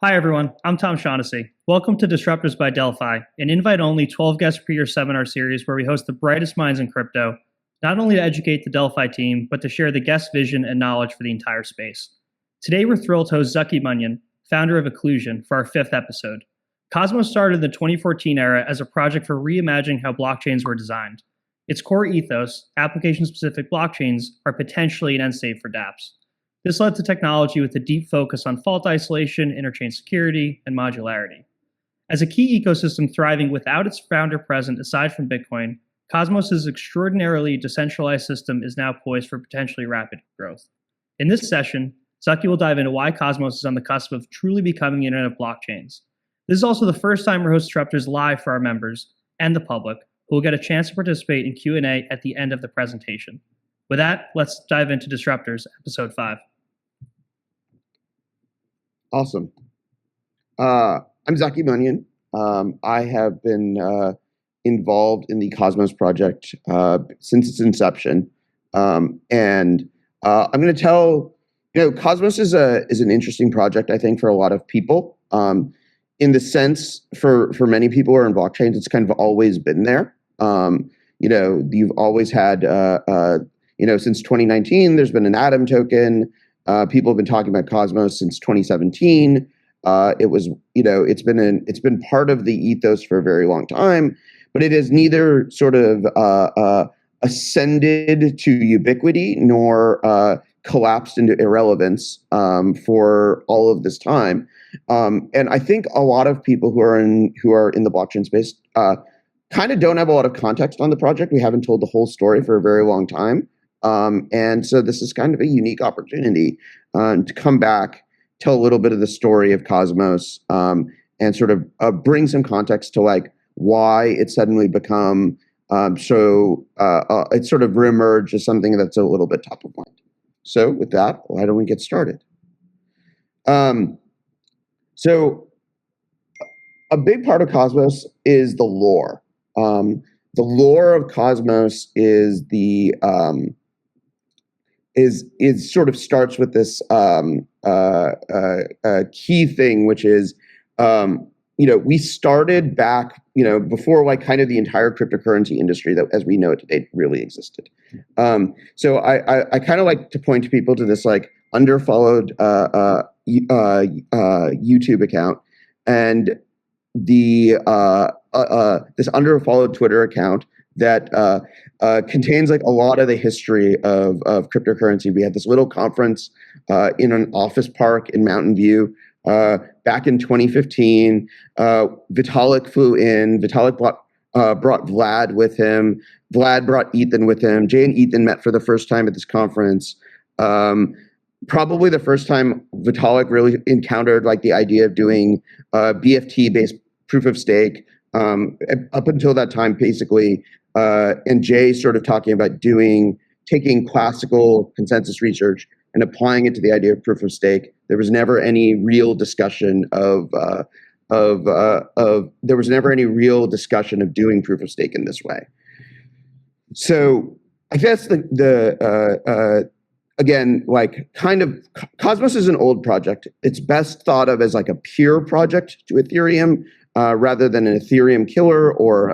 Hi, everyone. I'm Tom Shaughnessy. Welcome to Disruptors by Delphi, an invite-only 12-guest per-year seminar series where we host the brightest minds in crypto, not only to educate the Delphi team, but to share the guest vision and knowledge for the entire space. Today, we're thrilled to host Zaki Manian, founder of iqlusion, for our 5th episode. Cosmos started in the 2014 era as a project for reimagining how blockchains were designed. Its core ethos, application-specific blockchains, are potentially an end state for dApps. This led to technology with a deep focus on fault isolation, interchain security, and modularity. As a key ecosystem thriving without its founder present aside from Bitcoin, Cosmos' extraordinarily decentralized system is now poised for potentially rapid growth. In this session, Zaki will dive into why Cosmos is on the cusp of truly becoming the Internet of blockchains. This is also the first time we're hosting Disruptors live for our members and the public, who will get a chance to participate in Q&A at the end of the presentation. With that, let's dive into Disruptors, episode 5. Awesome. I'm Zaki Manian. I have been involved in the Cosmos project since its inception. I'm going to tell, Cosmos is an interesting project, I think, for a lot of people. In the sense, for many people who are in blockchains, it's kind of always been there. You've always had, since 2019, there's been an Atom token. People have been talking about Cosmos since 2017. It's been part of the ethos for a very long time, but it has neither sort of ascended to ubiquity nor collapsed into irrelevance for all of this time. And I think a lot of people who are in the blockchain space kind of don't have a lot of context on the project. We haven't told the whole story for a very long time. And so this is kind of a unique opportunity to come back, tell a little bit of the story of Cosmos, and sort of bring some context to like why it's suddenly become it's sort of reemerged as something that's a little bit top of mind. So with that, why don't we get started? So a big part of Cosmos is the lore. The lore of Cosmos is is sort of starts with this key thing, which is we started back before like kind of the entire cryptocurrency industry that as we know it today really existed. So I kind of like to point people to this like underfollowed YouTube account and the this underfollowed Twitter account that contains like a lot of the history of cryptocurrency. We had this little conference in an office park in Mountain View back in 2015. Vitalik flew in. Vitalik brought Vlad with him. Vlad brought Ethan with him. Jay and Ethan met for the first time at this conference. Probably the first time Vitalik really encountered like the idea of doing BFT-based proof of stake. Up until that time, basically, and Jay sort of talking about taking classical consensus research and applying it to the idea of proof of stake. There was never any real discussion of doing proof of stake in this way. So I guess again, like kind of Cosmos is an old project. It's best thought of as like a peer project to Ethereum. Rather than an Ethereum killer or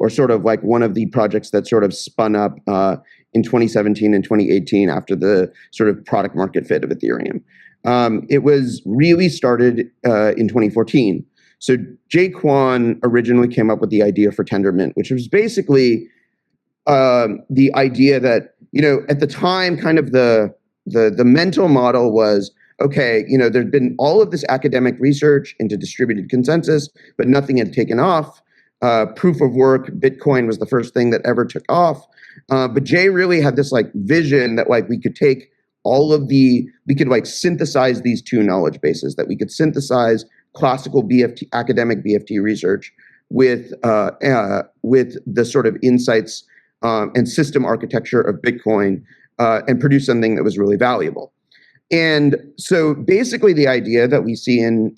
sort of like one of the projects that sort of spun up in 2017 and 2018 after the sort of product market fit of Ethereum. It was really started in 2014. So Jay Kwan originally came up with the idea for Tendermint, which was basically the idea that, at the time kind of the mental model was, okay, there'd been all of this academic research into distributed consensus, but nothing had taken off. Proof of work, Bitcoin was the first thing that ever took off. But Jay really had this like vision that like we could take we could like synthesize these two knowledge bases, that we could synthesize classical BFT, academic BFT research with the sort of insights and system architecture of Bitcoin and produce something that was really valuable. And so basically the idea that we see in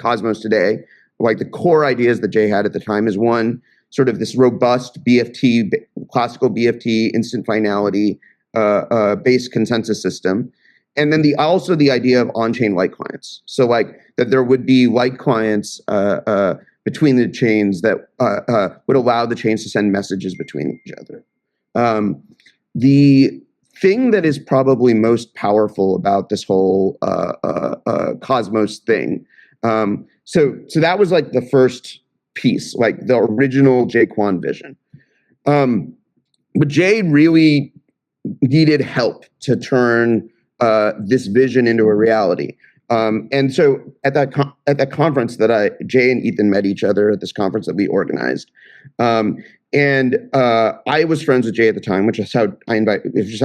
Cosmos today, like the core ideas that Jay had at the time, is one, sort of this robust BFT, classical BFT, instant finality, based consensus system. And then also the idea of on-chain light clients. So like that there would be light clients between the chains that would allow the chains to send messages between each other. The thing that is probably most powerful about this whole Cosmos thing. So that was like the first piece, like the original Jaquan vision. But Jay really needed help to turn this vision into a reality. And so at that conference that Jay and Ethan met each other at this conference that we organized. And I was friends with Jay at the time, which is how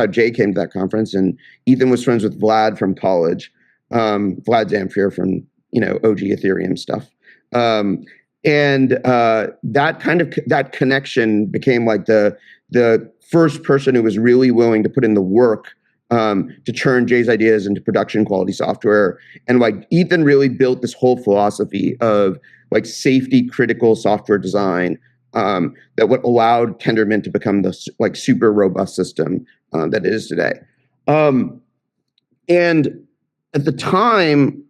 Jay came to that conference. And Ethan was friends with Vlad from college, Vlad Zamfir from, OG Ethereum stuff. And that connection became like the first person who was really willing to put in the work to turn Jay's ideas into production quality software. And like Ethan really built this whole philosophy of like safety critical software design that what allowed Tendermint to become the like super robust system that it is today. And at the time,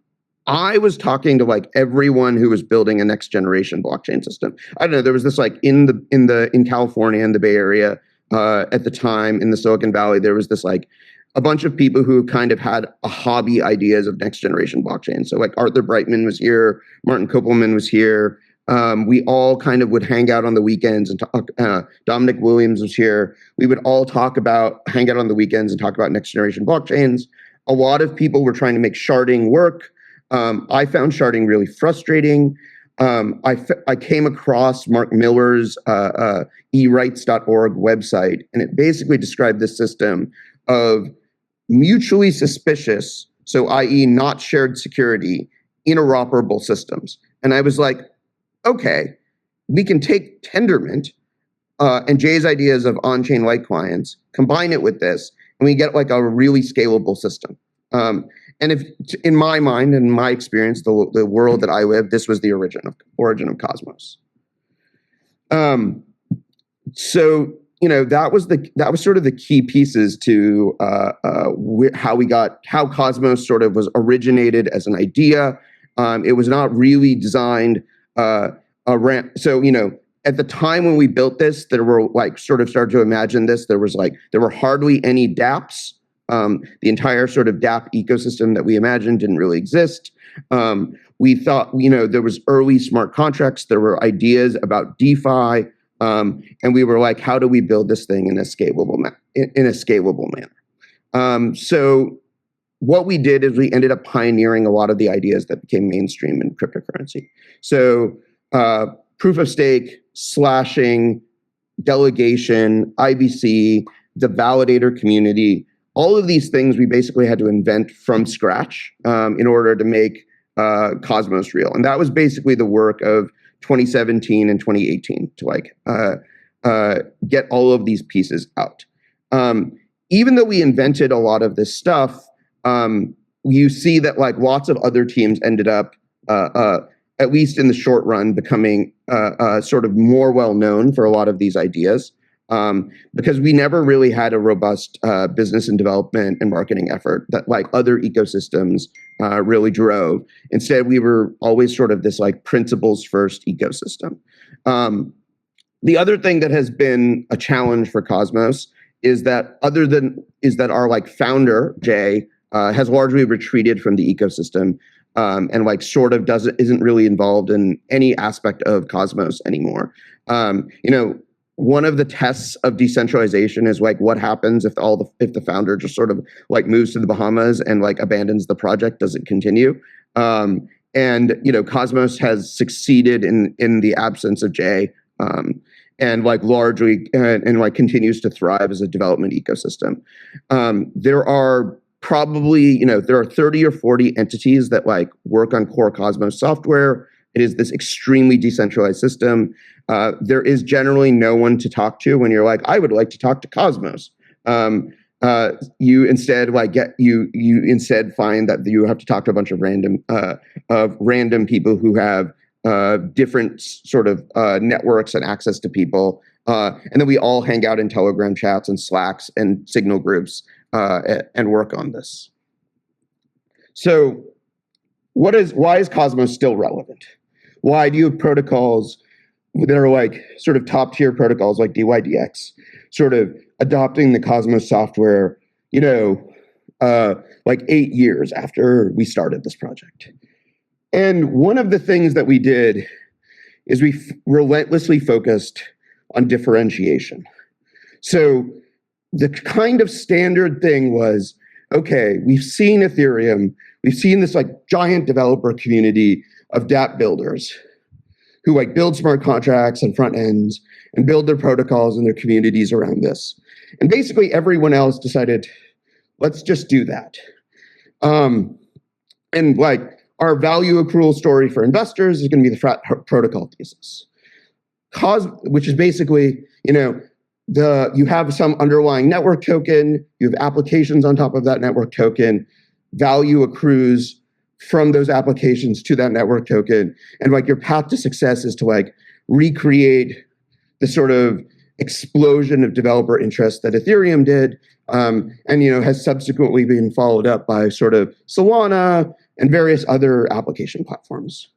I was talking to like everyone who was building a next generation blockchain system. I don't know, there was this like in California, in the Bay Area, at the time in the Silicon Valley, there was this like a bunch of people who kind of had a hobby ideas of next generation blockchain. So like Arthur Brightman was here, Martin Kopelman was here. We all kind of would hang out on the weekends and talk. Dominic Williams was here. We would all hang out on the weekends and talk about next generation blockchains. A lot of people were trying to make sharding work. I found sharding really frustrating. I came across Mark Miller's erights.org website, and it basically described this system of mutually suspicious, so i.e. not shared security, interoperable systems. And I was like, okay, we can take Tendermint and Jay's ideas of on-chain light clients, combine it with this, and we get like a really scalable system. And if, in my mind, in my experience, the world that I live, this was the origin of Cosmos. So that was sort of the key pieces to how Cosmos sort of was originated as an idea. It was not really designed around. So at the time when we built this, there were like sort of started to imagine this. There were hardly any dApps. The entire sort of dApp ecosystem that we imagined didn't really exist. We thought, there was early smart contracts. There were ideas about DeFi. And we were like, how do we build this thing in a scalable manner? So what we did is we ended up pioneering a lot of the ideas that became mainstream in cryptocurrency. So proof of stake, slashing, delegation, IBC, the validator community, all of these things we basically had to invent from scratch in order to make Cosmos real. And that was basically the work of 2017 and 2018 to get all of these pieces out. Even though we invented a lot of this stuff, you see that like lots of other teams ended up, at least in the short run, becoming sort of more well-known for a lot of these ideas. Because we never really had a robust business and development and marketing effort that like other ecosystems really drove. Instead, we were always sort of this like principles first ecosystem. The other thing that has been a challenge for Cosmos is that our like founder, Jay, has largely retreated from the ecosystem and like sort of isn't really involved in any aspect of Cosmos anymore. One of the tests of decentralization is like what happens if the founder just sort of like moves to the Bahamas and like abandons the project, does it continue? And Cosmos has succeeded in the absence of Jay, and like largely and like continues to thrive as a development ecosystem. There are probably there are 30 or 40 entities that like work on core Cosmos software. It is this extremely decentralized system. There is generally no one to talk to when you're like, I would like to talk to Cosmos. You instead find that you have to talk to a bunch of random people who have different sort of networks and access to people. And then we all hang out in Telegram chats and Slacks and Signal groups and work on this. So why is Cosmos still relevant? Why do you have protocols that are like sort of top tier protocols like DYDX sort of adopting the Cosmos software, like 8 years after we started this project? And one of the things that we did is we relentlessly focused on differentiation. So the kind of standard thing was, okay, we've seen Ethereum, we've seen this like giant developer community of dApp builders who like build smart contracts and front ends and build their protocols and their communities around this. And basically everyone else decided, let's just do that. And like our value accrual story for investors is going to be the frat protocol thesis. Which is basically, you have some underlying network token, you have applications on top of that network token, value accrues from those applications to that network token, and like your path to success is to like recreate the sort of explosion of developer interest that Ethereum did, and has subsequently been followed up by sort of Solana and various other application platforms.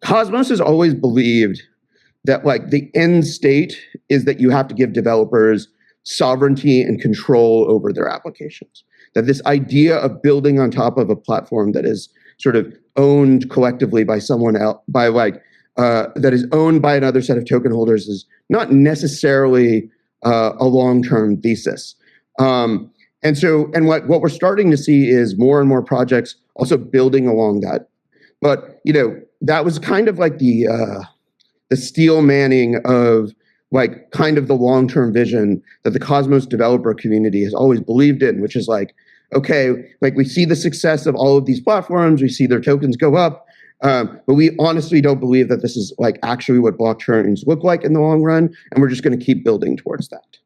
Cosmos has always believed that like the end state is that you have to give developers sovereignty and control over their applications. That this idea of building on top of a platform that is sort of owned collectively by someone else, that is owned by another set of token holders is not necessarily a long-term thesis. And what we're starting to see is more and more projects also building along that. But that was kind of like the steel manning of like kind of the long-term vision that the Cosmos developer community has always believed in, which is like, okay, like we see the success of all of these platforms, we see their tokens go up, but we honestly don't believe that this is like actually what blockchains look like in the long run, and we're just going to keep building towards that.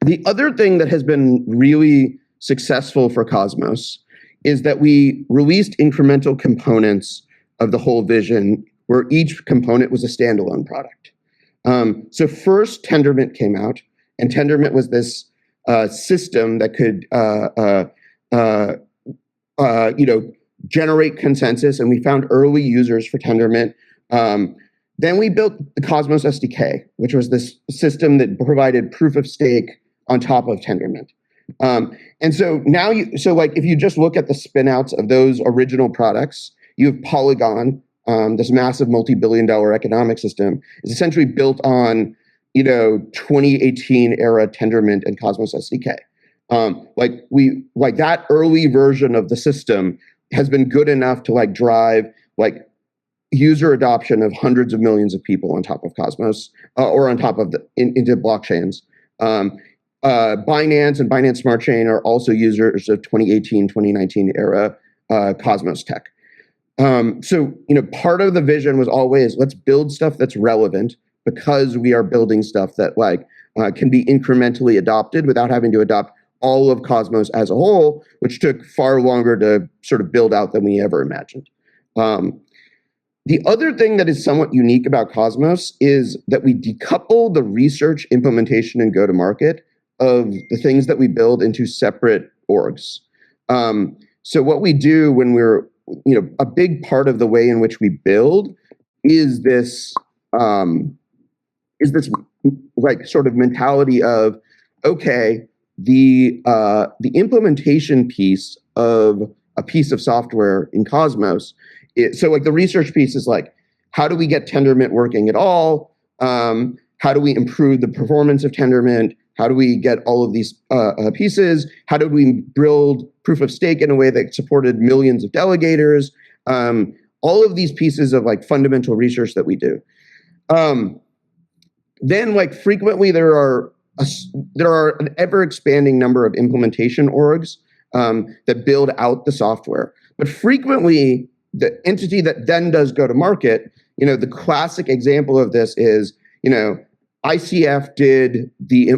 The other thing that has been really successful for Cosmos is that we released incremental components of the whole vision where each component was a standalone product. So first Tendermint came out, and Tendermint was this system that could generate consensus, and we found early users for Tendermint. Then we built the Cosmos SDK, which was this system that provided proof of stake on top of Tendermint. And so now if you just look at the spinouts of those original products, you have Polygon, this massive multi-billion-dollar economic system, is essentially built on 2018 era Tendermint and Cosmos SDK. That early version of the system has been good enough to like drive like user adoption of hundreds of millions of people on top of Cosmos or on top of into blockchains. Binance and Binance Smart Chain are also users of 2018, 2019 era Cosmos tech. So part of the vision was always, let's build stuff that's relevant because we are building stuff that can be incrementally adopted without having to adopt all of Cosmos as a whole, which took far longer to sort of build out than we ever imagined. The other thing that is somewhat unique about Cosmos is that we decouple the research, implementation, and go-to-market of the things that we build into separate orgs. So what we do when we're, a big part of the way in which we build is this like sort of mentality of, okay, the implementation piece of a piece of software in Cosmos. So like the research piece is like, how do we get Tendermint working at all? How do we improve the performance of Tendermint? How do we get all of these pieces? How do we build proof of stake in a way that supported millions of delegators? All of these pieces of like fundamental research that we do. Then like frequently there are an ever expanding number of implementation orgs that build out the software. But frequently the entity that then does go to market, the classic example of this is, ICF did the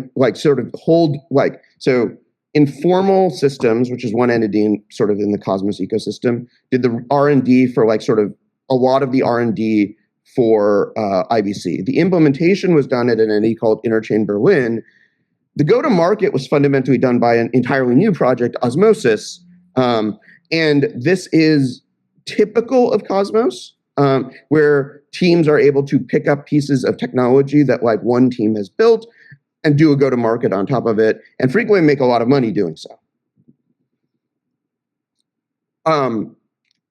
so Informal Systems, which is one entity in the Cosmos ecosystem, did the R&D for a lot of the R&D for IBC. The implementation was done at an entity called Interchain Berlin. The go-to-market was fundamentally done by an entirely new project, Osmosis, and this is typical of Cosmos, where teams are able to pick up pieces of technology that like one team has built and do a go-to-market on top of it, and frequently make a lot of money doing so.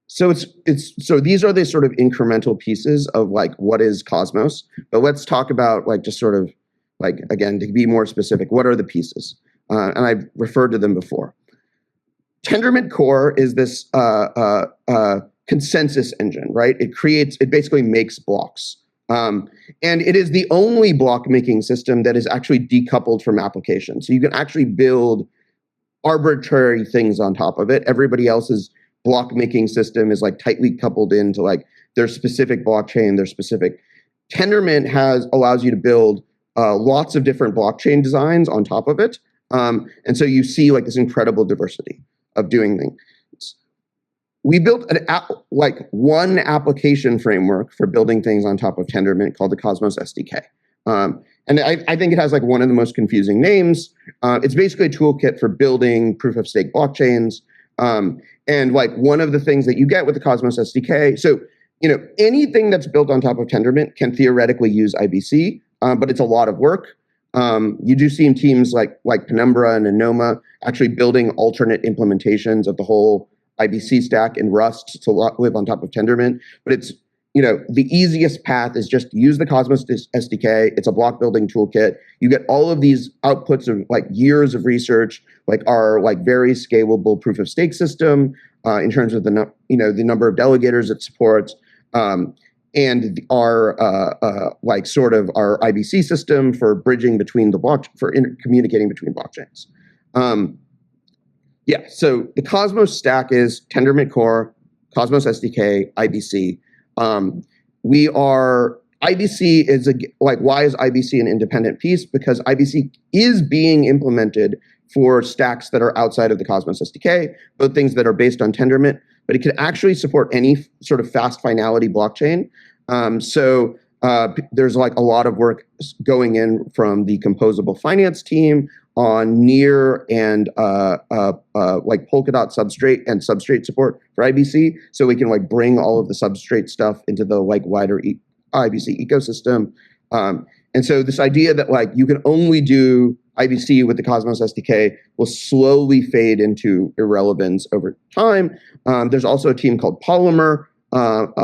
So these are the sort of incremental pieces of like what is Cosmos. But let's talk about like just sort of like, again, to be more specific, what are the pieces? And I've referred to them before. Tendermint Core is this consensus engine, right? It basically makes blocks. And it is the only block making system that is actually decoupled from applications. So you can actually build arbitrary things on top of it. Everybody else's block making system is like tightly coupled into like their specific blockchain, their specific. Tendermint allows you to build lots of different blockchain designs on top of it. And so you see like this incredible diversity of doing things. We built one application framework for building things on top of Tendermint called the Cosmos SDK. And I think it has like one of the most confusing names. It's basically a toolkit for building proof of stake blockchains. And like one of the things that you get with the Cosmos SDK, so anything that's built on top of Tendermint can theoretically use IBC, but it's a lot of work. You do see in teams like Penumbra and Enoma actually building alternate implementations of the whole IBC stack in Rust to live on top of Tendermint. But it's, the easiest path is just use the Cosmos SDK. It's a block building toolkit. You get all of these outputs of like years of research, like our like very scalable proof of stake system in terms of the number of delegators it supports, and our like sort of our IBC system for bridging between the communicating between blockchains. So the Cosmos stack is Tendermint Core, Cosmos SDK, IBC. IBC is why is IBC an independent piece? Because IBC is being implemented for stacks that are outside of the Cosmos SDK, both things that are based on Tendermint, but it can actually support any sort of fast finality blockchain. There's like a lot of work going in from the composable finance team on near and like Polkadot substrate and substrate support for IBC, so we can like bring all of the substrate stuff into the like wider IBC ecosystem. And so this idea that like you can only do IBC with the Cosmos SDK will slowly fade into irrelevance over time. There's also a team called Polymer, and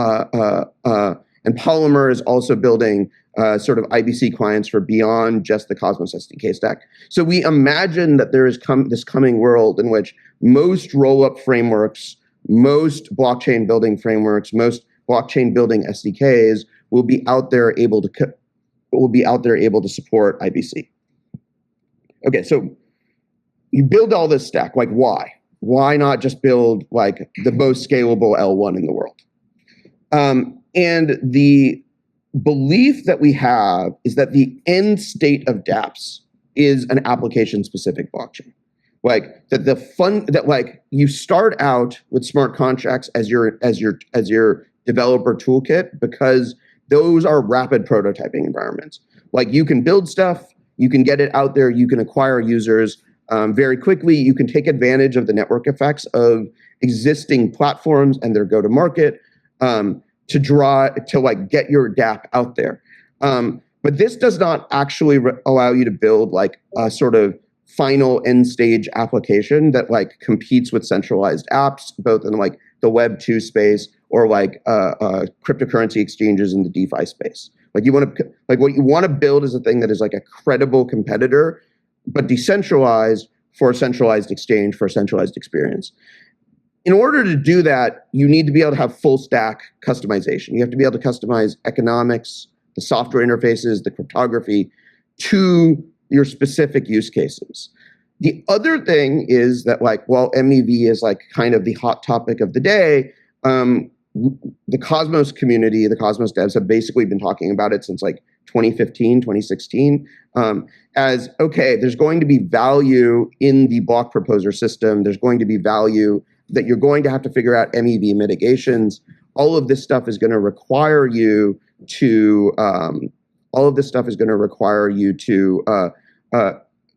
Polymer is also building sort of IBC clients for beyond just the Cosmos SDK stack. So we imagine that there is this coming world in which most roll-up frameworks, most blockchain building frameworks, most blockchain building SDKs will be out there able to support IBC. Okay, so you build all this stack. Like, why? Why not just build like the most scalable L1 in the world? And the belief that we have is that the end state of dApps is an application-specific blockchain. Like that like you start out with smart contracts as your developer toolkit because those are rapid prototyping environments. Like you can build stuff, you can get it out there, you can acquire users very quickly. You can take advantage of the network effects of existing platforms and their go-to-market to like get your dApp out there. But this does not actually allow you to build like a sort of final end stage application that like competes with centralized apps, both in like the Web 2 space or like cryptocurrency exchanges in the DeFi space. Like what you want to build is a thing that is like a credible competitor, but decentralized for a centralized exchange, for a centralized experience. In order to do that, you need to be able to have full stack customization. You have to be able to customize economics, the software interfaces, the cryptography to your specific use cases. The other thing is that like, while MEV is like kind of the hot topic of the day, the Cosmos community, the Cosmos devs have basically been talking about it since like 2015, 2016, as, okay, there's going to be value in the block proposer system. There's going to be value that you're going to have to figure out MEV mitigations. All of this stuff is going to require you to all of this stuff is going to require you to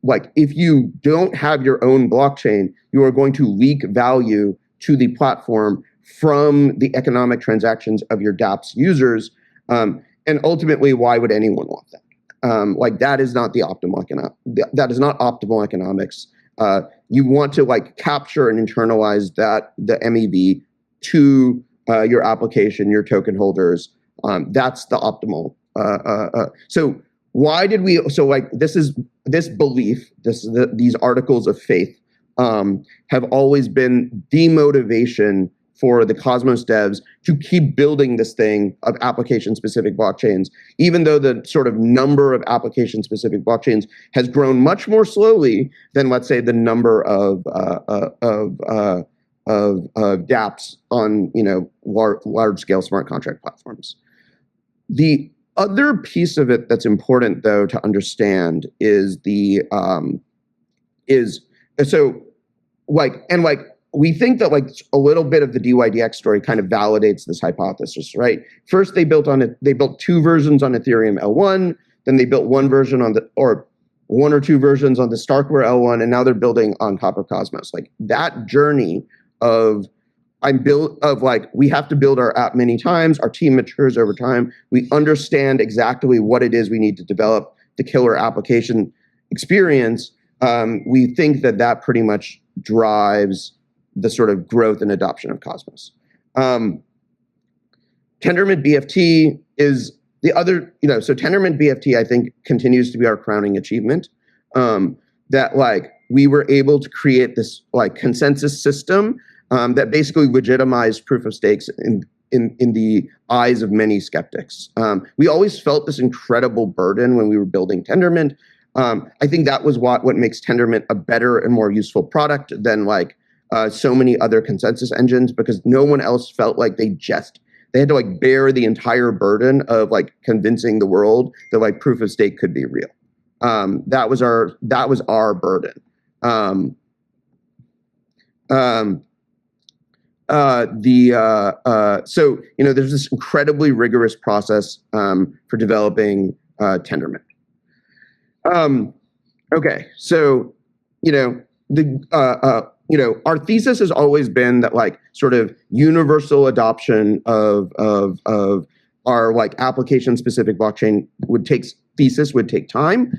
like if you don't have your own blockchain, you are going to leak value to the platform from the economic transactions of your dApps users. And ultimately, why would anyone want that? Like that is not the optimal that is not optimal economics. You want to like capture and internalize the MEV to your application, your token holders. That's the optimal. So why did we? So like this belief, these articles of faith have always been the motivation for the Cosmos devs to keep building this thing of application-specific blockchains, even though the sort of number of application-specific blockchains has grown much more slowly than, let's say, the number of dApps on large-scale smart contract platforms. The other piece of it that's important, though, to understand is we think that like a little bit of the DYDX story kind of validates this hypothesis, right? First, they built two versions on Ethereum L1, then they built one version or one or two versions on the Starkware L1, and now they're building on Copper Cosmos. Like that journey of we have to build our app many times, our team matures over time, we understand exactly what it is we need to develop the killer application experience. We think that pretty much drives the sort of growth and adoption of Cosmos. Tendermint BFT is the other, so Tendermint BFT, I think, continues to be our crowning achievement. That like we were able to create this like consensus system that basically legitimized proof of stakes in the eyes of many skeptics. We always felt this incredible burden when we were building Tendermint. I think that was what makes Tendermint a better and more useful product than like so many other consensus engines, because no one else felt like they had to like bear the entire burden of like convincing the world that like proof of stake could be real. That was our burden. So there's this incredibly rigorous process for developing Tendermint. Okay, so our thesis has always been that like sort of universal adoption of our like application specific blockchain would take time.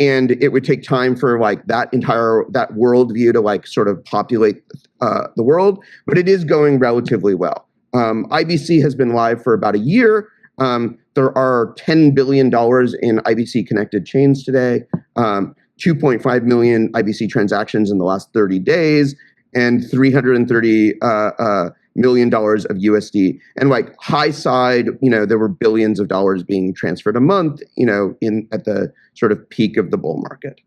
And it would take time for like that worldview to like sort of populate the world, but it is going relatively well. IBC has been live for about a year. There are $10 billion in IBC connected chains today, 2.5 million IBC transactions in the last 30 days, and $330 million of USD. And like high side, there were billions of dollars being transferred a month, at the sort of peak of the bull market.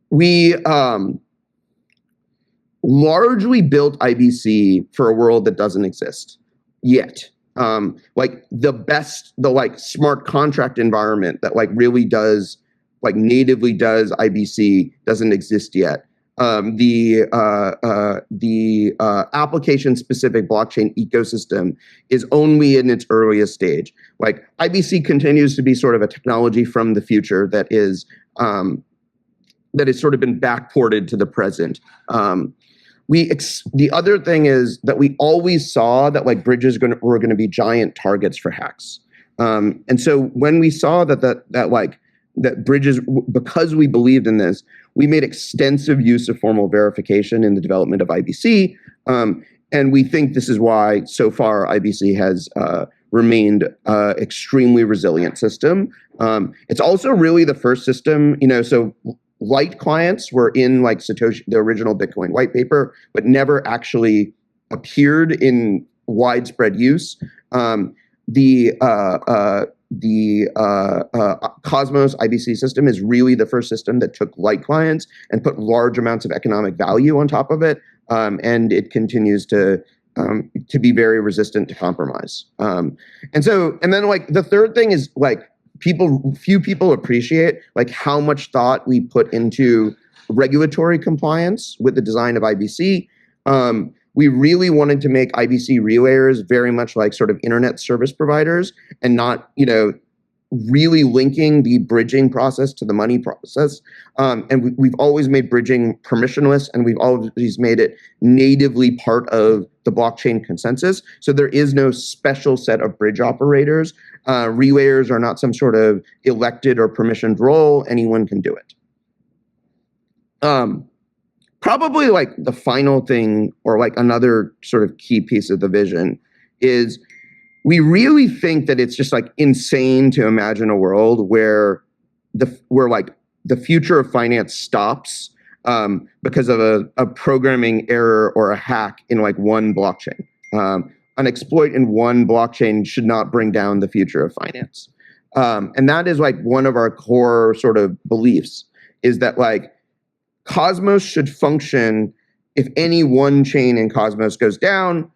We largely built IBC for a world that doesn't exist yet. Like the smart contract environment that like really does, like natively does IBC doesn't exist yet. The application-specific blockchain ecosystem is only in its earliest stage. Like IBC continues to be sort of a technology from the future that has sort of been backported to the present. The other thing is that we always saw that like bridges were going to be giant targets for hacks. And so when we saw that bridges, because we believed in this, we made extensive use of formal verification in the development of IBC. And we think this is why so far IBC has remained extremely resilient system. It's also really the first system, so light clients were in like Satoshi, the original Bitcoin white paper, but never actually appeared in widespread use. The Cosmos IBC system is really the first system that took light clients and put large amounts of economic value on top of it, and it continues to be very resistant to compromise. And then like the third thing is like few people appreciate like how much thought we put into regulatory compliance with the design of IBC. we really wanted to make IBC relayers very much like sort of internet service providers and not, really linking the bridging process to the money process. And we've always made bridging permissionless, and we've always made it natively part of the blockchain consensus. So there is no special set of bridge operators. Relayers are not some sort of elected or permissioned role. Anyone can do it. Probably like the final thing, or like another sort of key piece of the vision, is we really think that it's just like insane to imagine a world where the future of finance stops because of a programming error or a hack in like one blockchain. An exploit in one blockchain should not bring down the future of finance. And that is like one of our core sort of beliefs, is that like Cosmos should function if any one chain in Cosmos goes down.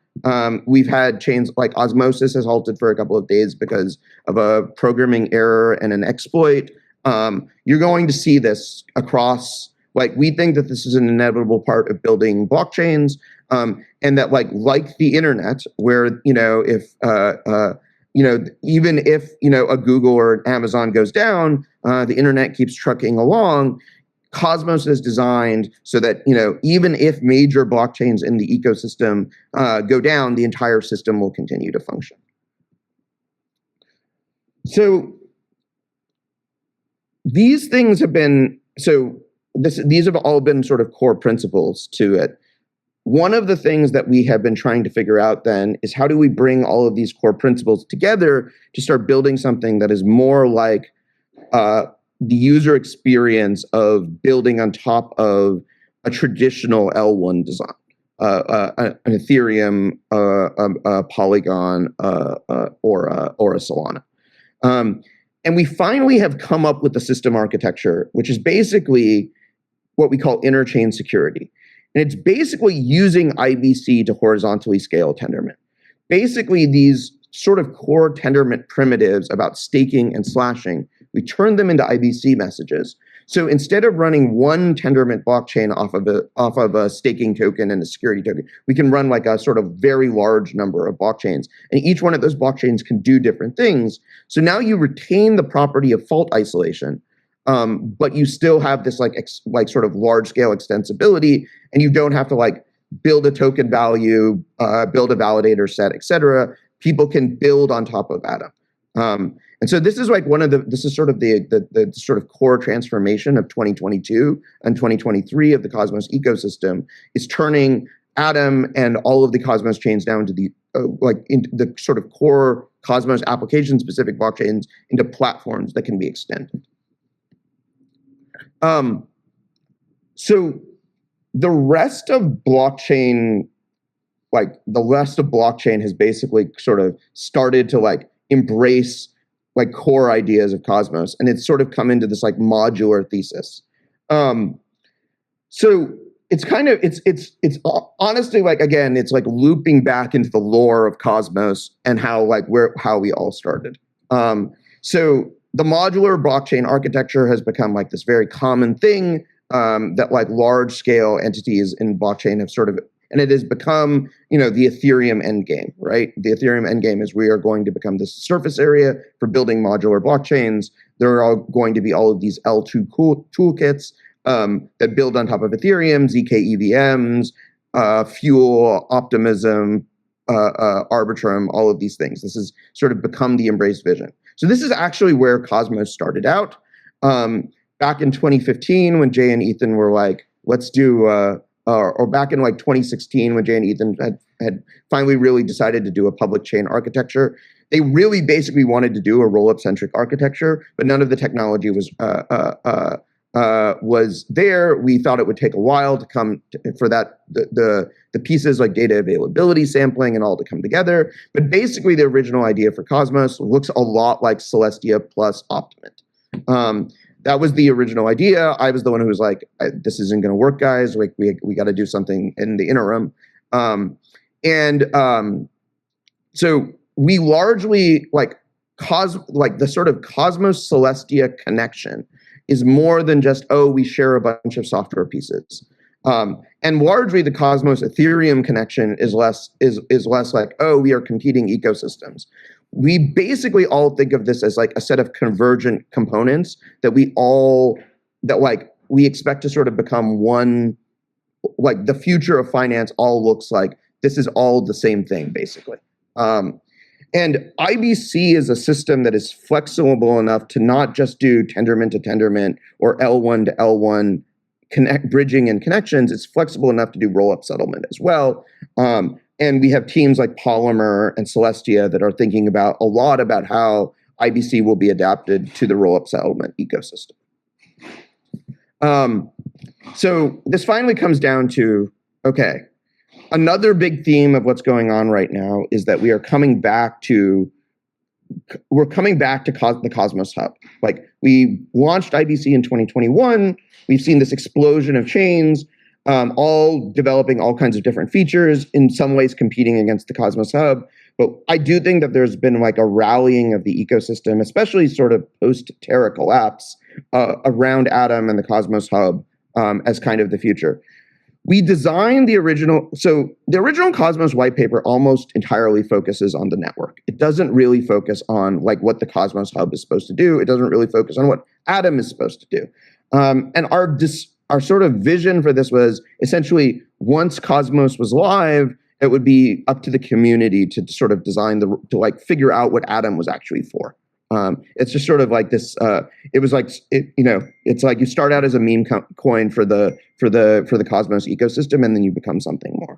We've had chains like Osmosis has halted for a couple of days because of a programming error and an exploit. You're going to see this across, like, we think that this is an inevitable part of building blockchains, and that like the internet, where, if, even if, a Google or an Amazon goes down, the internet keeps trucking along. Cosmos is designed so that, even if major blockchains in the ecosystem go down, the entire system will continue to function. So these things have been, these have all been sort of core principles to it. One of the things that we have been trying to figure out then is, how do we bring all of these core principles together to start building something that is more like the user experience of building on top of a traditional L1 design, an Ethereum, a Polygon, or a Solana. And we finally have come up with the system architecture, which is basically what we call interchain security. And it's basically using IBC to horizontally scale Tendermint. Basically, these sort of core Tendermint primitives about staking and slashing, we turn them into IBC messages. So instead of running one Tendermint blockchain off of a staking token and a security token, we can run like a sort of very large number of blockchains. And each one of those blockchains can do different things. So now you retain the property of fault isolation, but you still have this like sort of large scale extensibility, and you don't have to like build a token value, build a validator set, et cetera. People can build on top of Atom. And so this is like this is sort of the sort of core transformation of 2022 and 2023 of the Cosmos ecosystem, is turning Atom and all of the Cosmos chains down to into the sort of core Cosmos application specific blockchains into platforms that can be extended. So the rest of blockchain, has basically sort of started to like embrace like core ideas of Cosmos, and it's sort of come into this like modular thesis. So it's kind of, it's honestly like, again, it's like looping back into the lore of Cosmos and how we all started. So the modular blockchain architecture has become like this very common thing that like large scale entities in blockchain have sort of, and it has become, the Ethereum endgame, right? The Ethereum endgame is we are going to become this surface area for building modular blockchains. There are all going to be all of these L2 toolkits that build on top of Ethereum, ZK EVMs, Fuel, Optimism, Arbitrum, all of these things. This has sort of become the embraced vision. So this is actually where Cosmos started out. Back in 2015, when Jay and Ethan were like, let's do, or back in like 2016, when Jay and Ethan had finally really decided to do a public chain architecture, they really basically wanted to do a rollup centric architecture, but none of the technology was there. We thought it would take a while to come for that, the pieces like data availability sampling and all to come together. But basically the original idea for Cosmos looks a lot like Celestia plus Optimint. That was the original idea. I was the one who was like, this isn't going to work, guys. Like we got to do something in the interim. So we largely like the sort of Cosmos Celestia connection is more than just, oh, we share a bunch of software pieces. And largely the Cosmos Ethereum connection is less like, oh, we are competing ecosystems. We basically all think of this as like a set of convergent components that we expect to sort of become one, like the future of finance all looks like this is all the same thing, basically. And IBC is a system that is flexible enough to not just do tendermint to tendermint or L1 to L1 bridging and connections. It's flexible enough to do roll-up settlement as well. And we have teams like Polymer and Celestia that are thinking about a lot about how IBC will be adapted to the roll-up settlement ecosystem. So this finally comes down to, okay, another big theme of what's going on right now is that we are coming back to the Cosmos Hub. Like, we launched IBC in 2021. We've seen this explosion of chains, all developing all kinds of different features, in some ways competing against the Cosmos Hub. But I do think that there's been like a rallying of the ecosystem, especially sort of post-Terra collapse, around Atom and the Cosmos Hub as kind of the future. We designed the original Cosmos white paper almost entirely focuses on the network. It doesn't really focus on like what the Cosmos Hub is supposed to do. It doesn't really focus on what Atom is supposed to do. And our sort of vision for this was essentially, once Cosmos was live, it would be up to the community to sort of design to like figure out what Atom was actually for. It's just sort of like this. It was like it's like you start out as a meme coin for the Cosmos ecosystem, and then you become something more.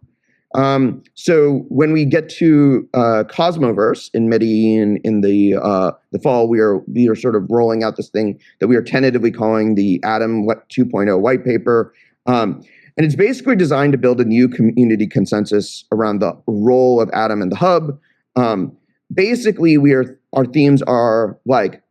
So when we get to Cosmoverse in Medellin in the fall, we are sort of rolling out this thing that we are tentatively calling the Atom 2.0 white paper. And it's basically designed to build a new community consensus around the role of Atom in the hub. Basically, our themes are like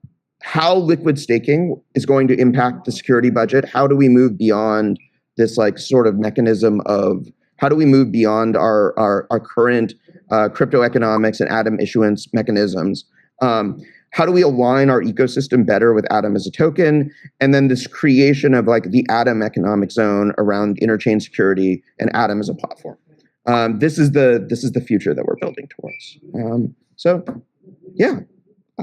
how liquid staking is going to impact the security budget. How do we move beyond this like sort of mechanism of how do we move beyond our current crypto economics and Atom issuance mechanisms? How do we align our ecosystem better with Atom as a token? And then this creation of like the Atom economic zone around interchain security and Atom as a platform. This is the future that we're building towards. So yeah,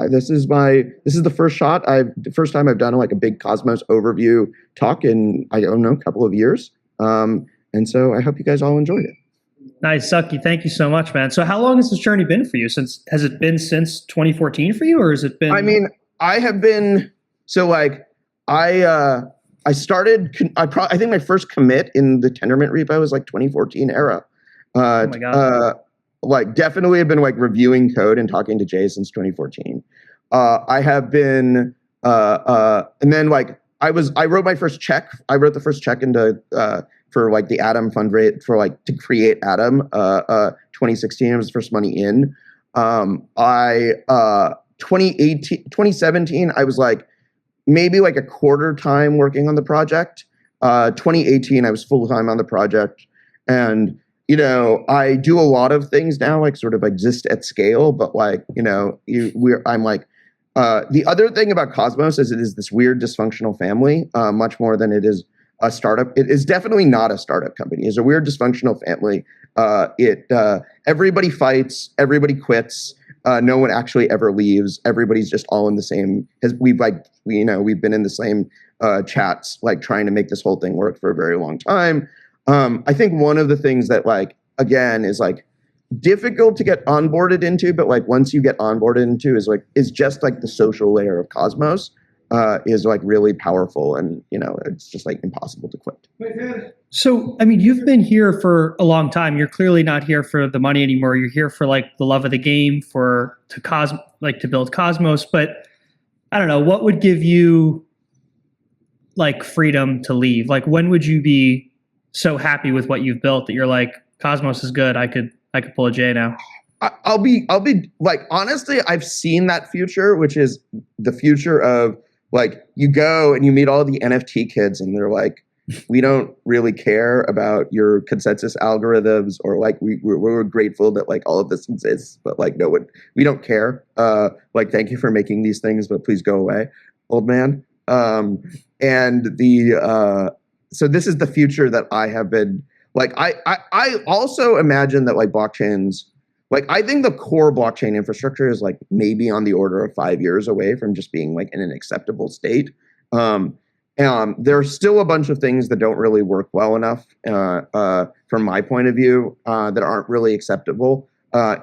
this is the first shot. The first time I've done like a big Cosmos overview talk in, I don't know, a couple of years. And so I hope you guys all enjoyed it. Nice, Zaki. Thank you so much, man. So how long has this journey been for you? Has it been since 2014 for you, or has it been? I mean, I have been, so like, I started, I think my first commit in the Tendermint repo was like 2014 era. Oh my God. Like definitely have been like reviewing code and talking to Jay since 2014. I have been, and then like I wrote my first check. I wrote the first check into, for like the Atom fundraise for like to create Atom, 2016 was the first money in. 2017, I was like maybe like a quarter time working on the project. 2018, I was full time on the project. And I do a lot of things now, like sort of exist at scale, but like, I'm like, the other thing about Cosmos is it is this weird dysfunctional family, much more than it is a startup. It is definitely not a startup company. It's a weird dysfunctional family. Everybody fights, everybody quits. No one actually ever leaves. Everybody's just all in the same, we've been in the same chats, like trying to make this whole thing work for a very long time. I think one of the things that like, again, is like difficult to get onboarded into, but like once you get onboarded into is just like the social layer of Cosmos is like really powerful, and it's just like impossible to quit. So, I mean, you've been here for a long time. You're clearly not here for the money anymore. You're here for like the love of the game, to build Cosmos. But I don't know, what would give you like freedom to leave? Like, when would you be so happy with what you've built that you're like, Cosmos is good, I could pull a J now? I'll be like, honestly, I've seen that future, which is the future of like, you go and you meet all the NFT kids and they're like, we don't really care about your consensus algorithms, or like we're grateful that like all of this exists, but like we don't care. Like, thank you for making these things, but please go away, old man. And so this is the future that I have been like. I also imagine that like blockchains, like I think the core blockchain infrastructure is like maybe on the order of 5 years away from just being like in an acceptable state. There's still a bunch of things that don't really work well enough from my point of view that aren't really acceptable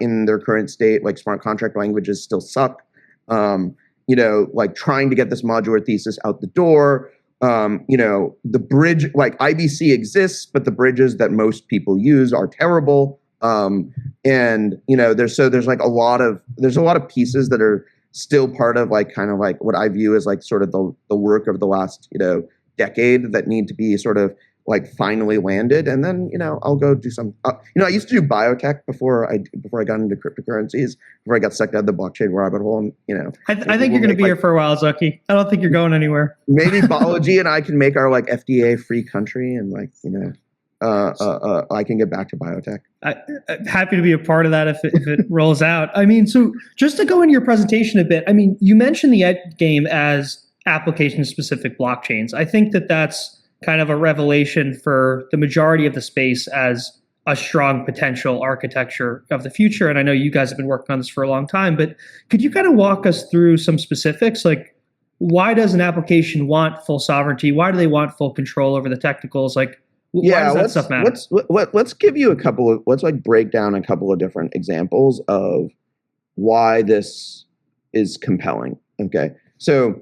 in their current state. Like smart contract languages still suck. Like trying to get this modular thesis out the door. The bridge, like IBC exists, but the bridges that most people use are terrible. There's like a lot of pieces that are still part of like kind of like what I view as like sort of the work of the last decade that need to be sort of like finally landed. And then I'll go do some I used to do biotech before I got into cryptocurrencies, before I got sucked out of the blockchain rabbit hole. And I think you're going to be here for a while, Zaki. I don't think you're going anywhere. Maybe Balaji and I can make our like FDA free country, and like I can get back to biotech. I'm happy to be a part of that if it rolls out. I mean, so just to go into your presentation a bit, I mean, you mentioned the end game as application-specific blockchains. I think that that's kind of a revelation for the majority of the space as a strong potential architecture of the future. And I know you guys have been working on this for a long time, but could you kind of walk us through some specifics? Like, why does an application want full sovereignty? Why do they want full control over the technicals? Like, why does that stuff matter? Let's give you let's like break down a couple of different examples of why this is compelling. Okay. So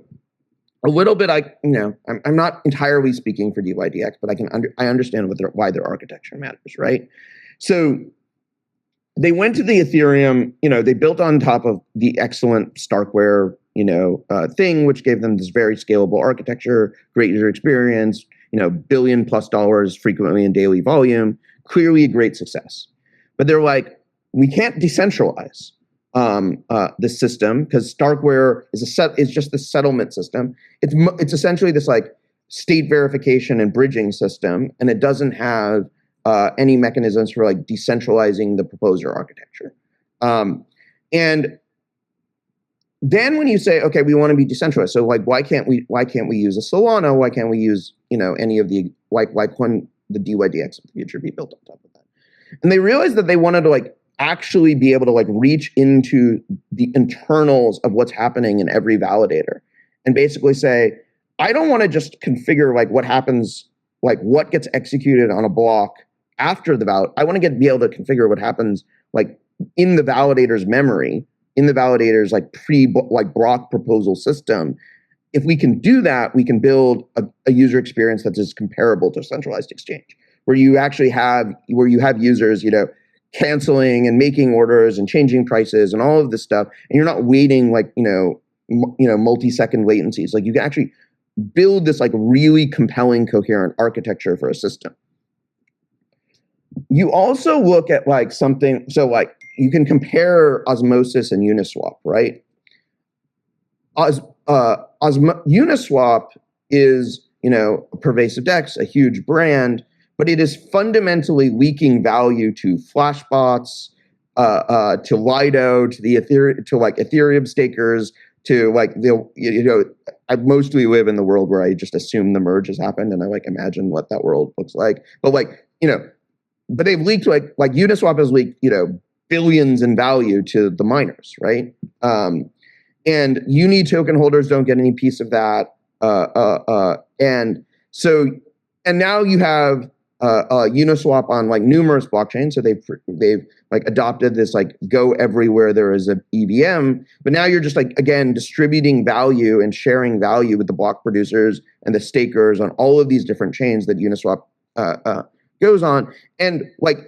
a little bit, I'm not entirely speaking for DYDX, but I understand why their architecture matters, right? So they went to the Ethereum, they built on top of the excellent Starkware, thing, which gave them this very scalable architecture, great user experience, $1 billion+ frequently in daily volume, clearly a great success. But they're like, we can't decentralize the system because Starkware is just the settlement system. It's essentially this like state verification and bridging system, and it doesn't have any mechanisms for like decentralizing the proposer architecture. And then when you say, okay, we want to be decentralized, so like why can't we use a Solana? Why can't we use any of the why couldn't the DYDX of the future be built on top of that? And they realized that they wanted to like actually be able to like reach into the internals of what's happening in every validator and basically say, I don't want to just configure like what happens, like what gets executed on a block after the valid. I want to be able to configure what happens like in the validator's memory, in the validator's like block proposal system. If we can do that, we can build a user experience that is comparable to a centralized exchange, where you actually have users, canceling and making orders and changing prices and all of this stuff, and you're not waiting like multi-second latencies. Like you can actually build this like really compelling, coherent architecture for a system. You also look at like something, so like you can compare Osmosis and Uniswap, right? Uniswap is a pervasive DEX, a huge brand, but it is fundamentally leaking value to Flashbots, to Lido, to the Ethereum, to like Ethereum stakers, to like I mostly live in the world where I just assume the merge has happened, and I like imagine what that world looks like. But but they've leaked like Uniswap has leaked billions in value to the miners, right? And Uni token holders don't get any piece of that, and now you have Uniswap on like numerous blockchains. So they've like adopted this like go everywhere there is a EVM, but now you're just like again distributing value and sharing value with the block producers and the stakers on all of these different chains that Uniswap goes on, and like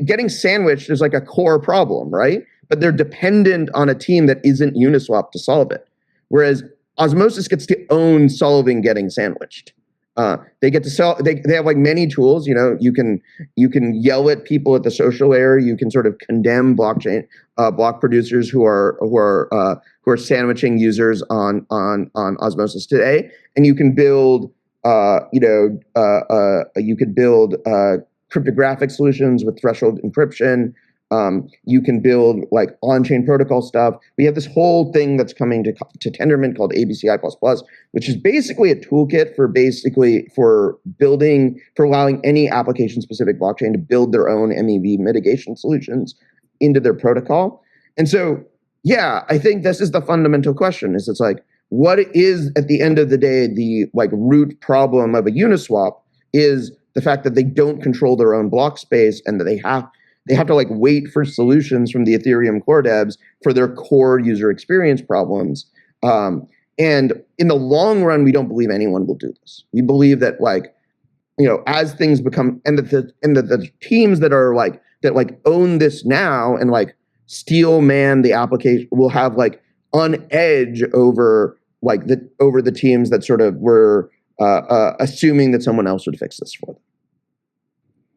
getting sandwiched is like a core problem, right? But they're dependent on a team that isn't Uniswap to solve it, whereas Osmosis gets to own solving getting sandwiched. They get to sell. They have like many tools. You can yell at people at the social layer. You can sort of condemn block producers who are sandwiching users on Osmosis today. And you can build cryptographic solutions with threshold encryption. You can build like on-chain protocol stuff. We have this whole thing that's coming to Tendermint called ABCI++, which is basically a toolkit for allowing any application-specific blockchain to build their own MEV mitigation solutions into their protocol. And so, yeah, I think this is the fundamental question. It's like, what is at the end of the day the like root problem of a Uniswap is the fact that they don't control their own block space and that they have to like wait for solutions from the Ethereum core devs for their core user experience problems. And in the long run, we don't believe anyone will do this. We believe that like, as things become, and the teams that own this now and like steel man the application will have like on edge over the teams that sort of were assuming that someone else would fix this for them.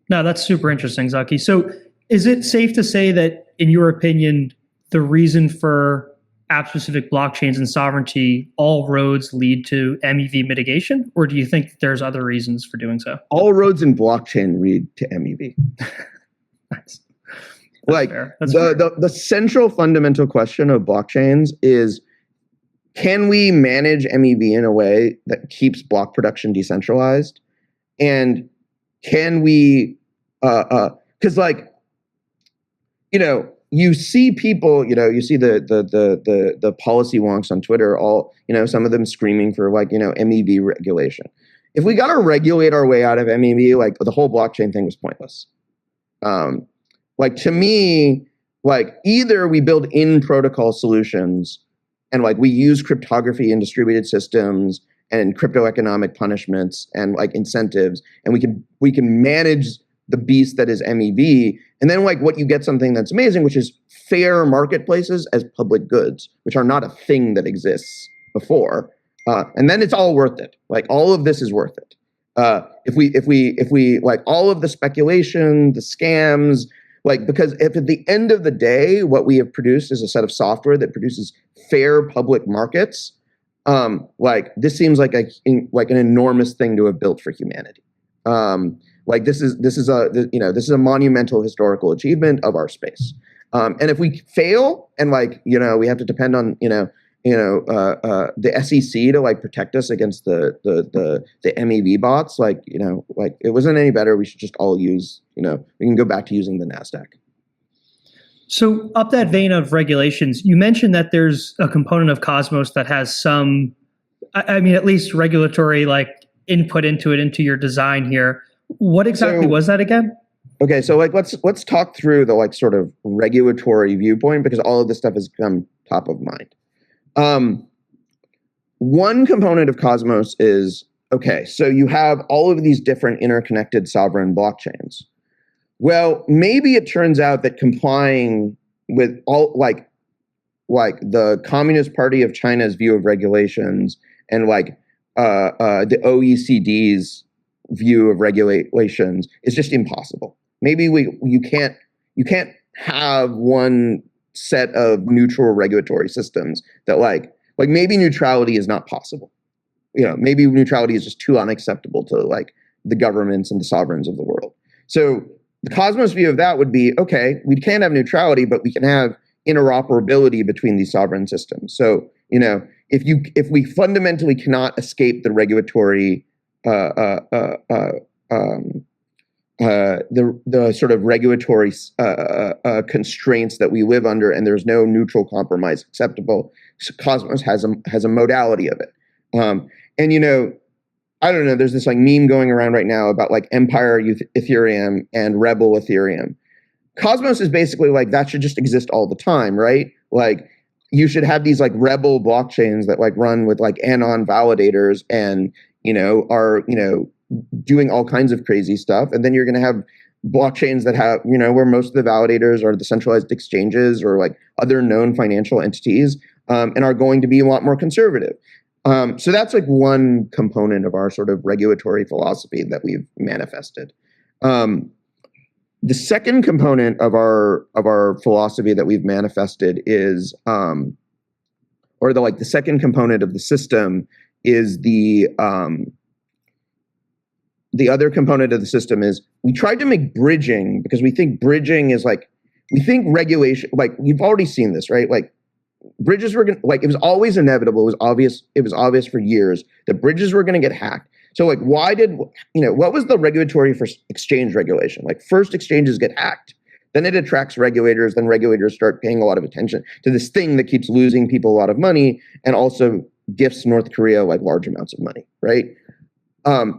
No, that's super interesting, Zaki. So is it safe to say that, in your opinion, the reason for app-specific blockchains and sovereignty, all roads lead to MEV mitigation? Or do you think there's other reasons for doing so? All roads in blockchain lead to MEV. Nice. Like the central fundamental question of blockchains is, can we manage MEV in a way that keeps block production decentralized? And can we, because like, you see people, you see the policy wonks on Twitter, all, some of them screaming for like, MEV regulation. If we got to regulate our way out of MEV, like the whole blockchain thing was pointless. Like to me, like either we build in protocol solutions and like we use cryptography and distributed systems and crypto economic punishments and like incentives, and we can manage the beast that is MEV. And then like what you get something that's amazing, which is fair marketplaces as public goods, which are not a thing that exists before. And then it's all worth it. Like all of this is worth it. If we like all of the speculation, the scams, like, because if at the end of the day, what we have produced is a set of software that produces fair public markets, like this seems like an enormous thing to have built for humanity. Like this is a monumental historical achievement of our space. And if we fail and like, we have to depend on, the SEC to like protect us against the MEV bots, like, like it wasn't any better. We should just all use, we can go back to using the NASDAQ. So up that vein of regulations, you mentioned that there's a component of Cosmos that has some, I mean, at least regulatory like input into your design here. What exactly was that again? Okay, so like let's talk through the like sort of regulatory viewpoint, because all of this stuff has become top of mind. One component of Cosmos is, okay, so you have all of these different interconnected sovereign blockchains. Well, maybe it turns out that complying with all like the Communist Party of China's view of regulations and like the OECD's view of regulations is just impossible. Maybe you can't have one set of neutral regulatory systems that like maybe neutrality is not possible. Maybe neutrality is just too unacceptable to like the governments and the sovereigns of the world. So the Cosmos view of that would be, okay, we can't have neutrality, but we can have interoperability between these sovereign systems. So, if we fundamentally cannot escape the regulatory the sort of regulatory constraints that we live under, and there's no neutral compromise acceptable, so Cosmos has a modality of it. And I don't know, there's this like meme going around right now about like Empire Ethereum and Rebel Ethereum. Cosmos is basically like that should just exist all the time, right? Like you should have these like Rebel blockchains that like run with like anon validators and are doing all kinds of crazy stuff, and then you're going to have blockchains that have where most of the validators are the centralized exchanges or like other known financial entities, and are going to be a lot more conservative. So that's like one component of our sort of regulatory philosophy that we've manifested. The second component of our philosophy that we've manifested is, or the second component of the system is the other component of the system is we tried to make bridging, because we think bridging is like we think regulation, like you've already seen this, right? Like bridges were going to, like, it was always inevitable. It was obvious for years that bridges were going to get hacked. So like, why did, what was the regulatory for exchange regulation? Like first exchanges get hacked. Then it attracts regulators. Then regulators start paying a lot of attention to this thing that keeps losing people a lot of money and also gifts North Korea like large amounts of money, right?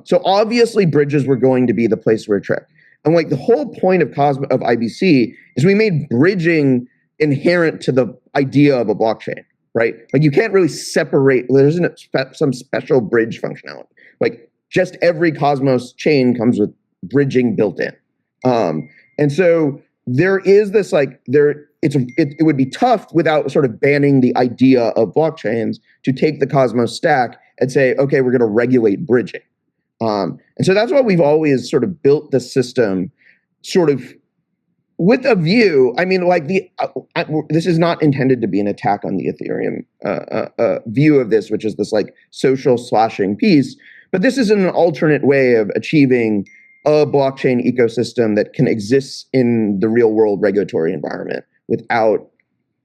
So obviously bridges were going to be the place where it tracked. And like the whole point of IBC is we made bridging inherent to the idea of a blockchain, right? Like you can't really separate, there isn't some special bridge functionality. Like just every Cosmos chain comes with bridging built in. And so there is this like, it would be tough without sort of banning the idea of blockchains to take the Cosmos stack and say, okay, we're going to regulate bridging. And so that's why we've always sort of built the system sort of with a view. I mean, like this is not intended to be an attack on the Ethereum view of this, which is this like social slashing piece, but this is an alternate way of achieving a blockchain ecosystem that can exist in the real world regulatory environment without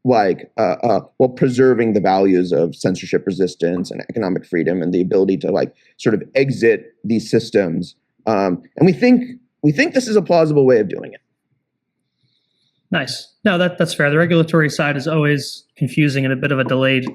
like, while preserving the values of censorship resistance and economic freedom and the ability to like sort of exit these systems. And we think this is a plausible way of doing it. Nice. No, that's fair. The regulatory side is always confusing and a bit of a delayed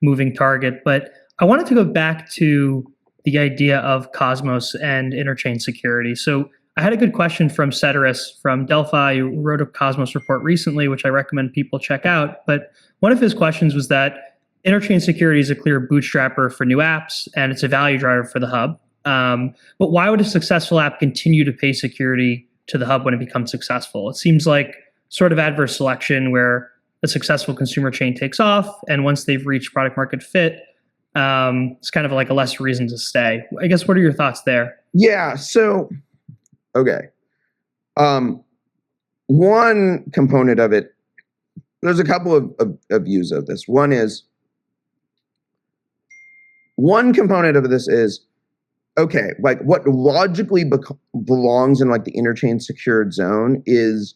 moving target. But I wanted to go back to the idea of Cosmos and interchain security. So I had a good question from Ceteris from Delphi, who wrote a Cosmos report recently, which I recommend people check out. But one of his questions was that interchain security is a clear bootstrapper for new apps, and it's a value driver for the hub. But why would a successful app continue to pay security to the hub when it becomes successful? It seems like sort of adverse selection where a successful consumer chain takes off, and once they've reached product market fit, it's kind of like a less reason to stay. I guess, what are your thoughts there? Yeah, so, okay. One component of it, there's a couple of views of this. One component of this is, okay, like what logically belongs in like the interchain secured zone is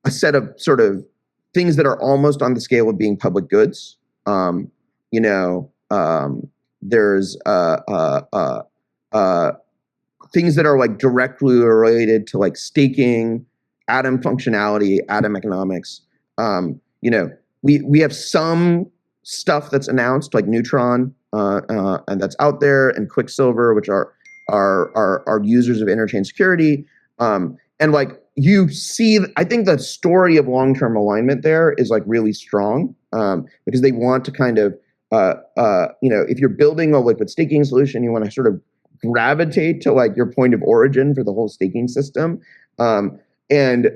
a set of sort of things that are almost on the scale of being public goods. There's things that are like directly related to like staking, Atom functionality, Atom economics. We have some stuff that's announced like Neutron, and that's out there, and Quicksilver, which are users of interchain security. And like you see, I think the story of long-term alignment there is like really strong, because they want to kind of, if you're building a liquid staking solution, you want to sort of gravitate to like your point of origin for the whole staking system. And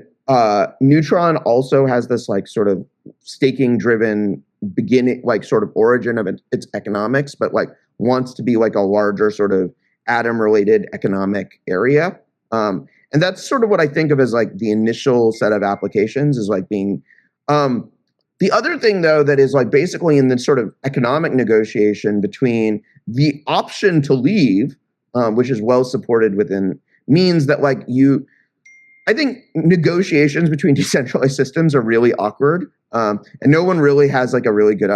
Neutron also has this like sort of staking driven beginning, like sort of origin of its economics, but like wants to be like a larger sort of Atom related economic area. And that's sort of what I think of as like the initial set of applications is like being, the other thing though, that is like basically in the sort of economic negotiation between the option to leave, which is well supported within, means that like I think negotiations between decentralized systems are really awkward, and no one really has like a really good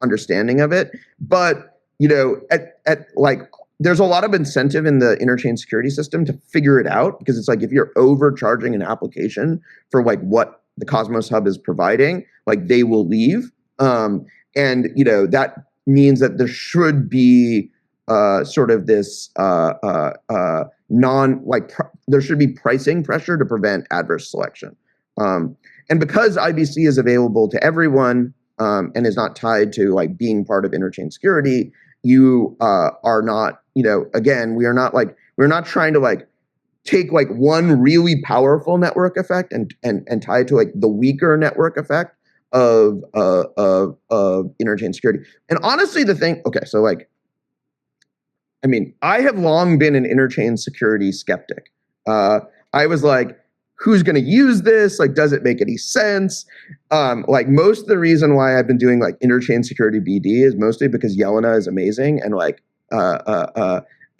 understanding of it. But at like there's a lot of incentive in the interchain security system to figure it out, because it's like if you're overcharging an application for like what the Cosmos Hub is providing, like they will leave, and that means that there should be sort of this there should be pricing pressure to prevent adverse selection. And because IBC is available to everyone, and is not tied to like being part of interchain security, you are not, again, we're not trying to like take like one really powerful network effect and tie it to like the weaker network effect of interchain security. And honestly, so like, I mean, I have long been an interchain security skeptic. I was like, who's going to use this? Like, does it make any sense? Like most of the reason why I've been doing like interchain security BD is mostly because Yelena is amazing. And like,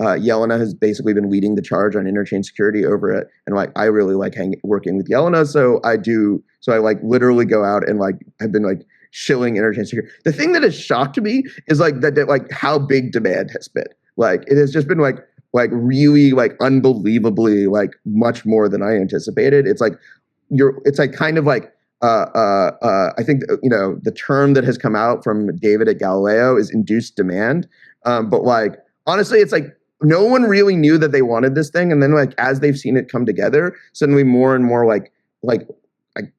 Yelena has basically been leading the charge on interchain security over it, and like I really like working with Yelena, so I like literally go out and like have been like shilling interchain security. The thing that has shocked me is like that like how big demand has been. Like it has just been like really like unbelievably like much more than I anticipated. It's like kind of like I think the term that has come out from David at Galileo is induced demand, but like honestly, it's like no one really knew that they wanted this thing, and then like as they've seen it come together, suddenly more and more like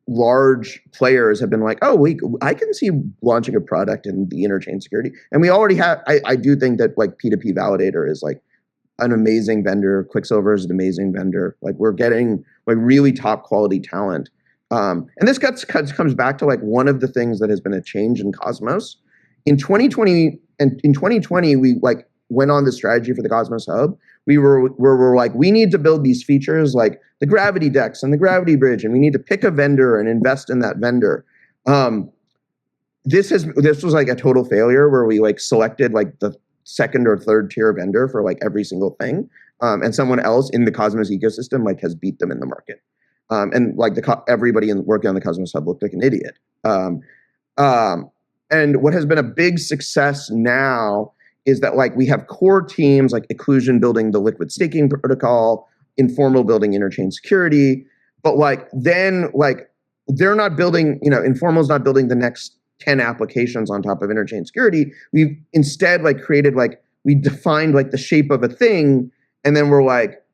large players have been like, oh, I can see launching a product in the interchain security, and we already have. I do think that like P2P Validator is like an amazing vendor. Quicksilver is an amazing vendor. Like we're getting like really top quality talent, and this comes back to like one of the things that has been a change in Cosmos in 2020. And in 2020, we like went on the strategy for the Cosmos Hub. We're like, we need to build these features like the Gravity Dex and the Gravity Bridge, and we need to pick a vendor and invest in that vendor. This was like a total failure where we like selected like the second or third tier vendor for like every single thing, and someone else in the Cosmos ecosystem like has beat them in the market, and like everybody working on the Cosmos Hub looked like an idiot. And what has been a big success now is that like we have core teams like iqlusion building the liquid staking protocol, Informal building interchain security, but like then like they're not building, Informal's not building the next 10 applications on top of interchain security. We've instead like created like we defined like the shape of a thing, and then we're like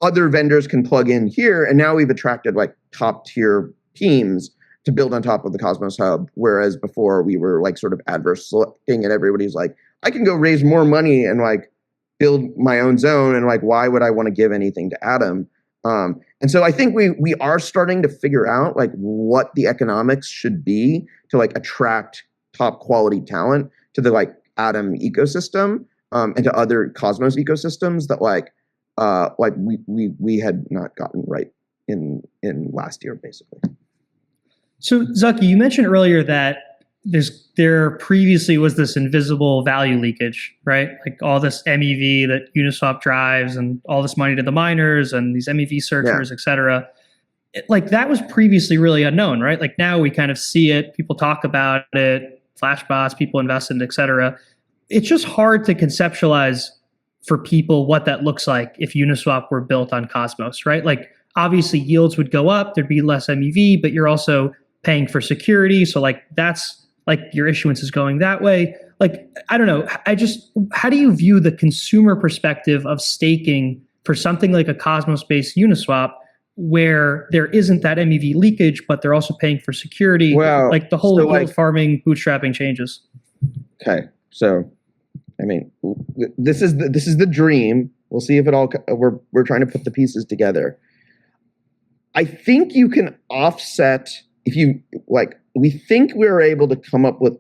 other vendors can plug in here, and now we've attracted like top tier teams to build on top of the Cosmos Hub, whereas before we were like sort of adverse selecting, and everybody's like, I can go raise more money and like build my own zone, and like why would I want to give anything to Atom? And so I think we are starting to figure out like what the economics should be to like attract top quality talent to the like Atom ecosystem, and to other Cosmos ecosystems that like we had not gotten right in last year basically. So Zaki, you mentioned earlier that there previously was this invisible value leakage, right? Like all this MEV that Uniswap drives and all this money to the miners and these MEV searchers, et cetera. Like that was previously really unknown, right? Like now we kind of see it, people talk about it, flashbots, people invest in it, et cetera. It's just hard to conceptualize for people what that looks like if Uniswap were built on Cosmos, right? Like obviously yields would go up, there'd be less MEV, but you're also paying for security. So like that's like your issuance is going that way. Like, I don't know. How do you view the consumer perspective of staking for something like a Cosmos-based Uniswap where there isn't that MEV leakage, but they're also paying for security? Well, like the whole yield farming bootstrapping changes. Okay. So, I mean, this is the dream. We'll see if it all, we're trying to put the pieces together. I think you can offset if you like, we think we're able to come up with,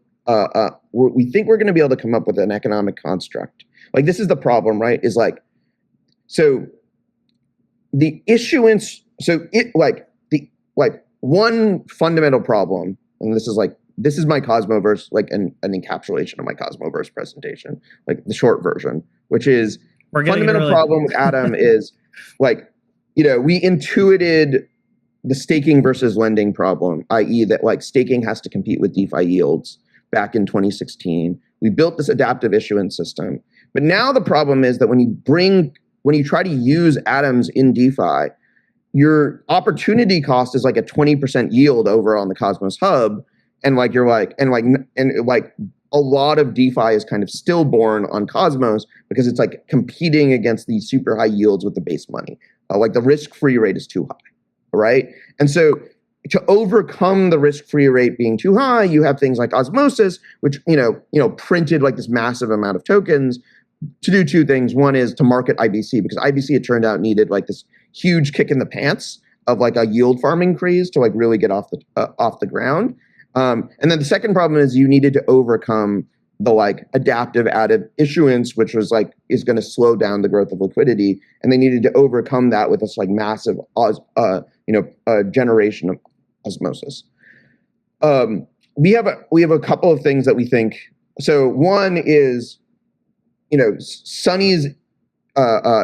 we think we're going to be able to come up with an economic construct. Like this is the problem, right? Is like, so the issuance, so it like the, like one fundamental problem, and this is my Cosmoverse, like an encapsulation of my Cosmoverse presentation, like the short version, which is fundamental problem with Atom is like, we intuited the staking versus lending problem, i.e. that like staking has to compete with DeFi yields back in 2016. We built this adaptive issuance system. But now the problem is that when you try to use Atoms in DeFi, your opportunity cost is like a 20% yield over on the Cosmos Hub. And like you're like, and a lot of DeFi is kind of stillborn on Cosmos because it's like competing against these super high yields with the base money. Like the risk-free rate is too high. Right. And so to overcome the risk-free rate being too high, you have things like osmosis, which, printed like this massive amount of tokens to do two things. One is to market IBC, because IBC, it turned out, needed like this huge kick in the pants of like a yield farming craze to like really get off the ground. And then the second problem is you needed to overcome the like adaptive issuance, which was like is going to slow down the growth of liquidity, and they needed to overcome that with this like massive generation of osmosis. We have a couple of things that we think. So one is, Sunny's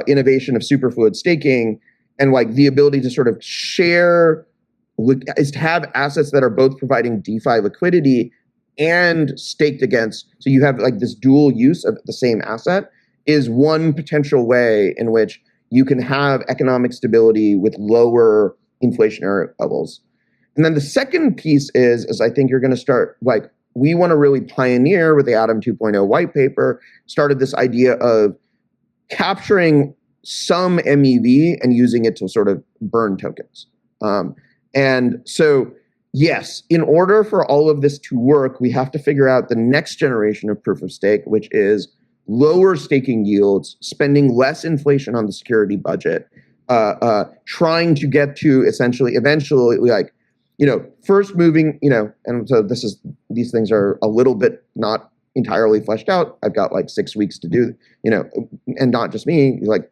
innovation of superfluid staking and like the ability to sort of share is to have assets that are both providing DeFi liquidity and staked against. So you have like this dual use of the same asset is one potential way in which you can have economic stability with lower inflationary levels. And then the second piece is I think you're going to start, like, we want to really pioneer with the Atom 2.0 white paper, started this idea of capturing some MEV and using it to sort of burn tokens. And so, yes, in order for all of this to work, we have to figure out the next generation of proof of stake, which is lower staking yields, spending less inflation on the security budget, trying to get to essentially, eventually, like, first moving, and so these things are a little bit not entirely fleshed out. I've got like 6 weeks to do, and not just me, like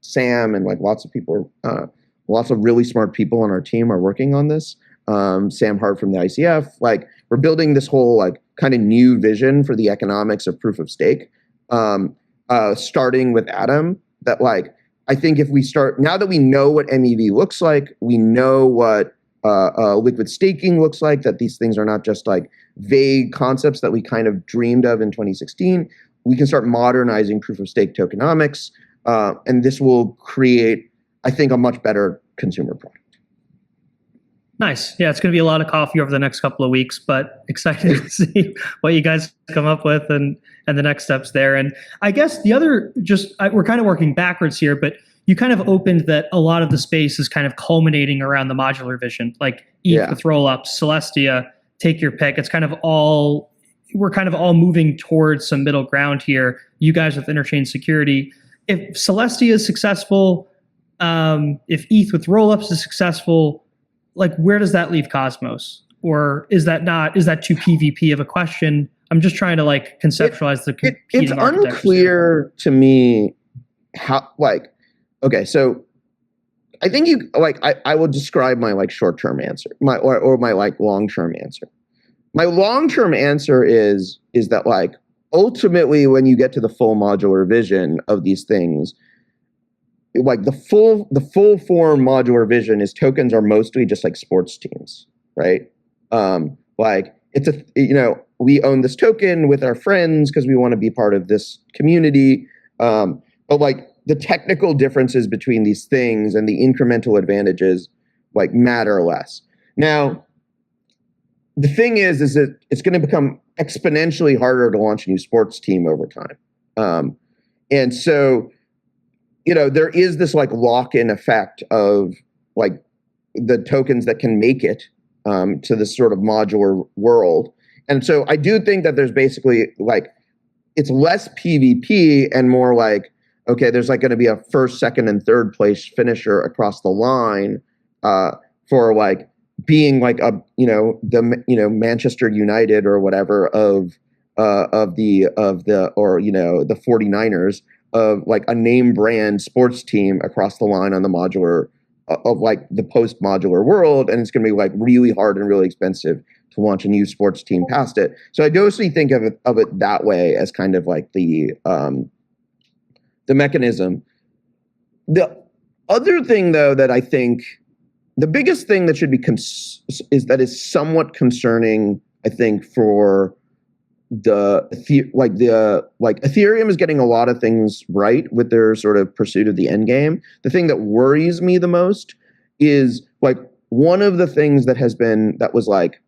Sam and like lots of people, lots of really smart people on our team are working on this. Sam Hart from the ICF, like we're building this whole like kind of new vision for the economics of proof of stake, starting with Atom. That like, I think if we start, now that we know what MEV looks like, we know what liquid staking looks like, that these things are not just like vague concepts that we kind of dreamed of in 2016, we can start modernizing proof of stake tokenomics. And this will create, I think, a much better consumer product. Nice. Yeah, it's going to be a lot of coffee over the next couple of weeks, but excited to see what you guys come up with and the next steps there. And I guess the other, we're kind of working backwards here, but you kind of opened that a lot of the space is kind of culminating around the modular vision, like ETH with rollups, Celestia, take your pick. It's kind of all, we're kind of all moving towards some middle ground here. You guys with interchain security. If Celestia is successful, if ETH with rollups is successful, like where does that leave Cosmos? Or is that too PvP of a question? I'm just trying to like conceptualize the competing it's unclear to me how, like, okay, so I think you like I will describe my like short-term answer, my like long-term answer. My long-term answer is that like ultimately when you get to the full modular vision of these things, like the full form modular vision is tokens are mostly just like sports teams, right? Like it's we own this token with our friends because we want to be part of this community. But like the technical differences between these things and the incremental advantages like matter less. Now, the thing is that it's going to become exponentially harder to launch a new sports team over time. And so, there is this like lock-in effect of like the tokens that can make it to this sort of modular world. And so I do think that there's basically like, it's less PvP and more like, okay, there's like going to be a first, second, and third place finisher across the line for like being like a, the Manchester United or whatever of the 49ers, of like a name brand sports team across the line on the modular of like the post modular world. And it's going to be like really hard and really expensive to launch a new sports team past it. So I mostly think of it that way as kind of like the mechanism. The other thing though, that I think the biggest thing that should be is somewhat concerning, I think, for Ethereum is getting a lot of things right with their sort of pursuit of the end game. The thing that worries me the most is like one of the things that was like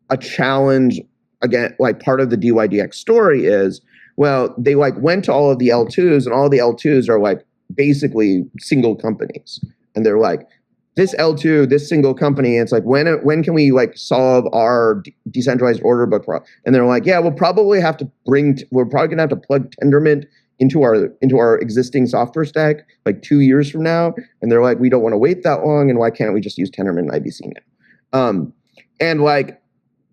a challenge again, like part of the DYDX story is, well, they like went to all of the L2s and all the L2s are like basically single companies. And they're like, this L2, this single company, it's like, when can we like solve our decentralized order book problem? And they're like, yeah, we're probably gonna have to plug Tendermint into our existing software stack like 2 years from now. And they're like, we don't want to wait that long, and why can't we just use Tendermint and IBC now? And like,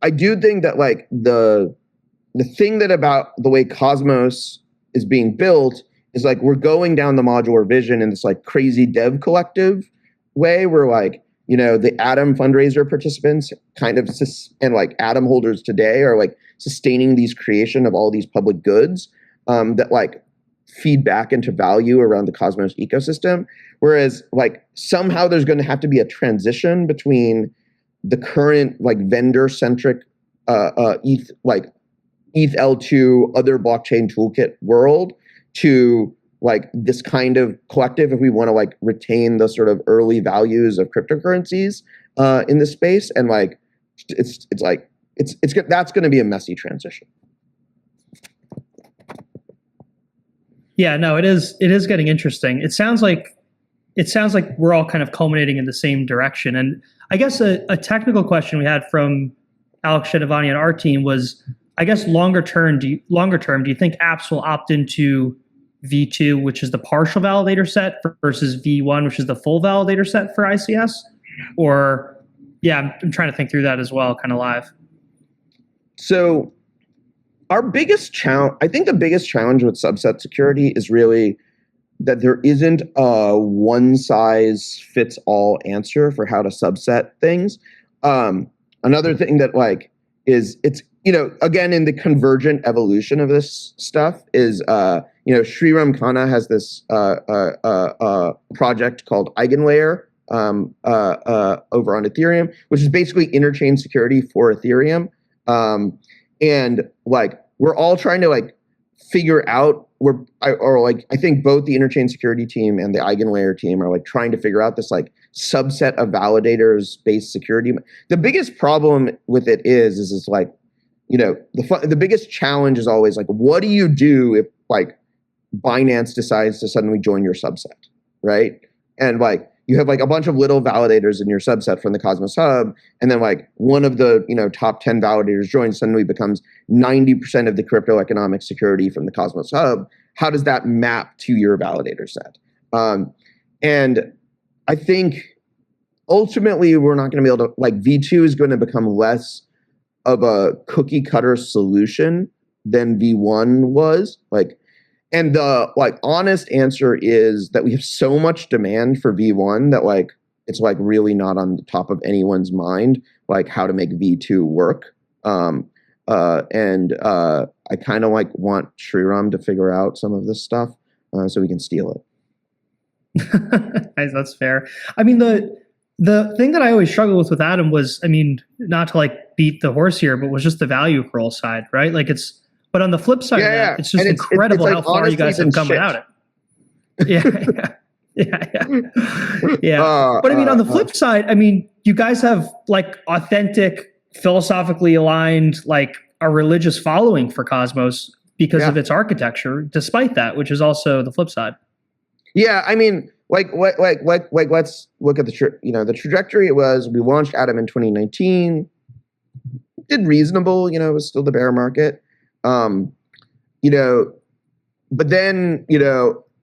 I do think that like the thing that about the way Cosmos is being built is like we're going down the modular vision in this like crazy dev collective way where like, the Atom fundraiser participants kind of and like Atom holders today are like sustaining these creation of all these public goods that like feed back into value around the Cosmos ecosystem. Whereas like somehow there's going to have to be a transition between the current like vendor centric ETH L2 other blockchain toolkit world to like this kind of collective, if we want to like retain the sort of early values of cryptocurrencies in this space. And like it's that's going to be a messy transition. Yeah, no, it is getting interesting. It sounds like we're all kind of culminating in the same direction. And I guess a technical question we had from Alex Shedevani on our team was, I guess longer term, do you think apps will opt into V2, which is the partial validator set, versus V1, which is the full validator set for ICS? Or yeah, I'm trying to think through that as well, kind of live. So our biggest challenge, I think the biggest challenge with subset security is really that there isn't a one size fits all answer for how to subset things. Another thing that like is it's, you know, again, in the convergent evolution of this stuff is, you know, Sriram Khanna has this project called Eigenlayer over on Ethereum, which is basically interchain security for Ethereum. And like, we're all trying to like figure out I think both the interchain security team and the Eigenlayer team are like trying to figure out this like subset of validators based security. The biggest problem with it is like, you know, the biggest challenge is always like, what do you do if like Binance decides to suddenly join your subset, right? And like, you have like a bunch of little validators in your subset from the Cosmos Hub, and then like one of the, you know, top 10 validators joins, suddenly becomes 90% of the crypto economic security from the Cosmos Hub. How does that map to your validator set? And I think ultimately we're not going to be able to, like, V2 is going to become less of a cookie cutter solution than V1 was. Like, and the like honest answer is that we have so much demand for V1 that like it's like really not on the top of anyone's mind, like how to make V2 work. I kind of like want Sriram to figure out some of this stuff so we can steal it. That's fair. I mean, the thing that I always struggle with Adam was, I mean, not to like beat the horse here, but was just the value accrual side, right? Like but on the flip side of that, it's just incredible how far you guys have come without it. Yeah. But I mean, on the flip side, I mean, you guys have like authentic, philosophically aligned, like a religious following for Cosmos because of its architecture, despite that, which is also the flip side. Yeah, I mean, like let's look at the trajectory. It was, we launched Atom in 2019, did reasonable, it was still the bear market. But then,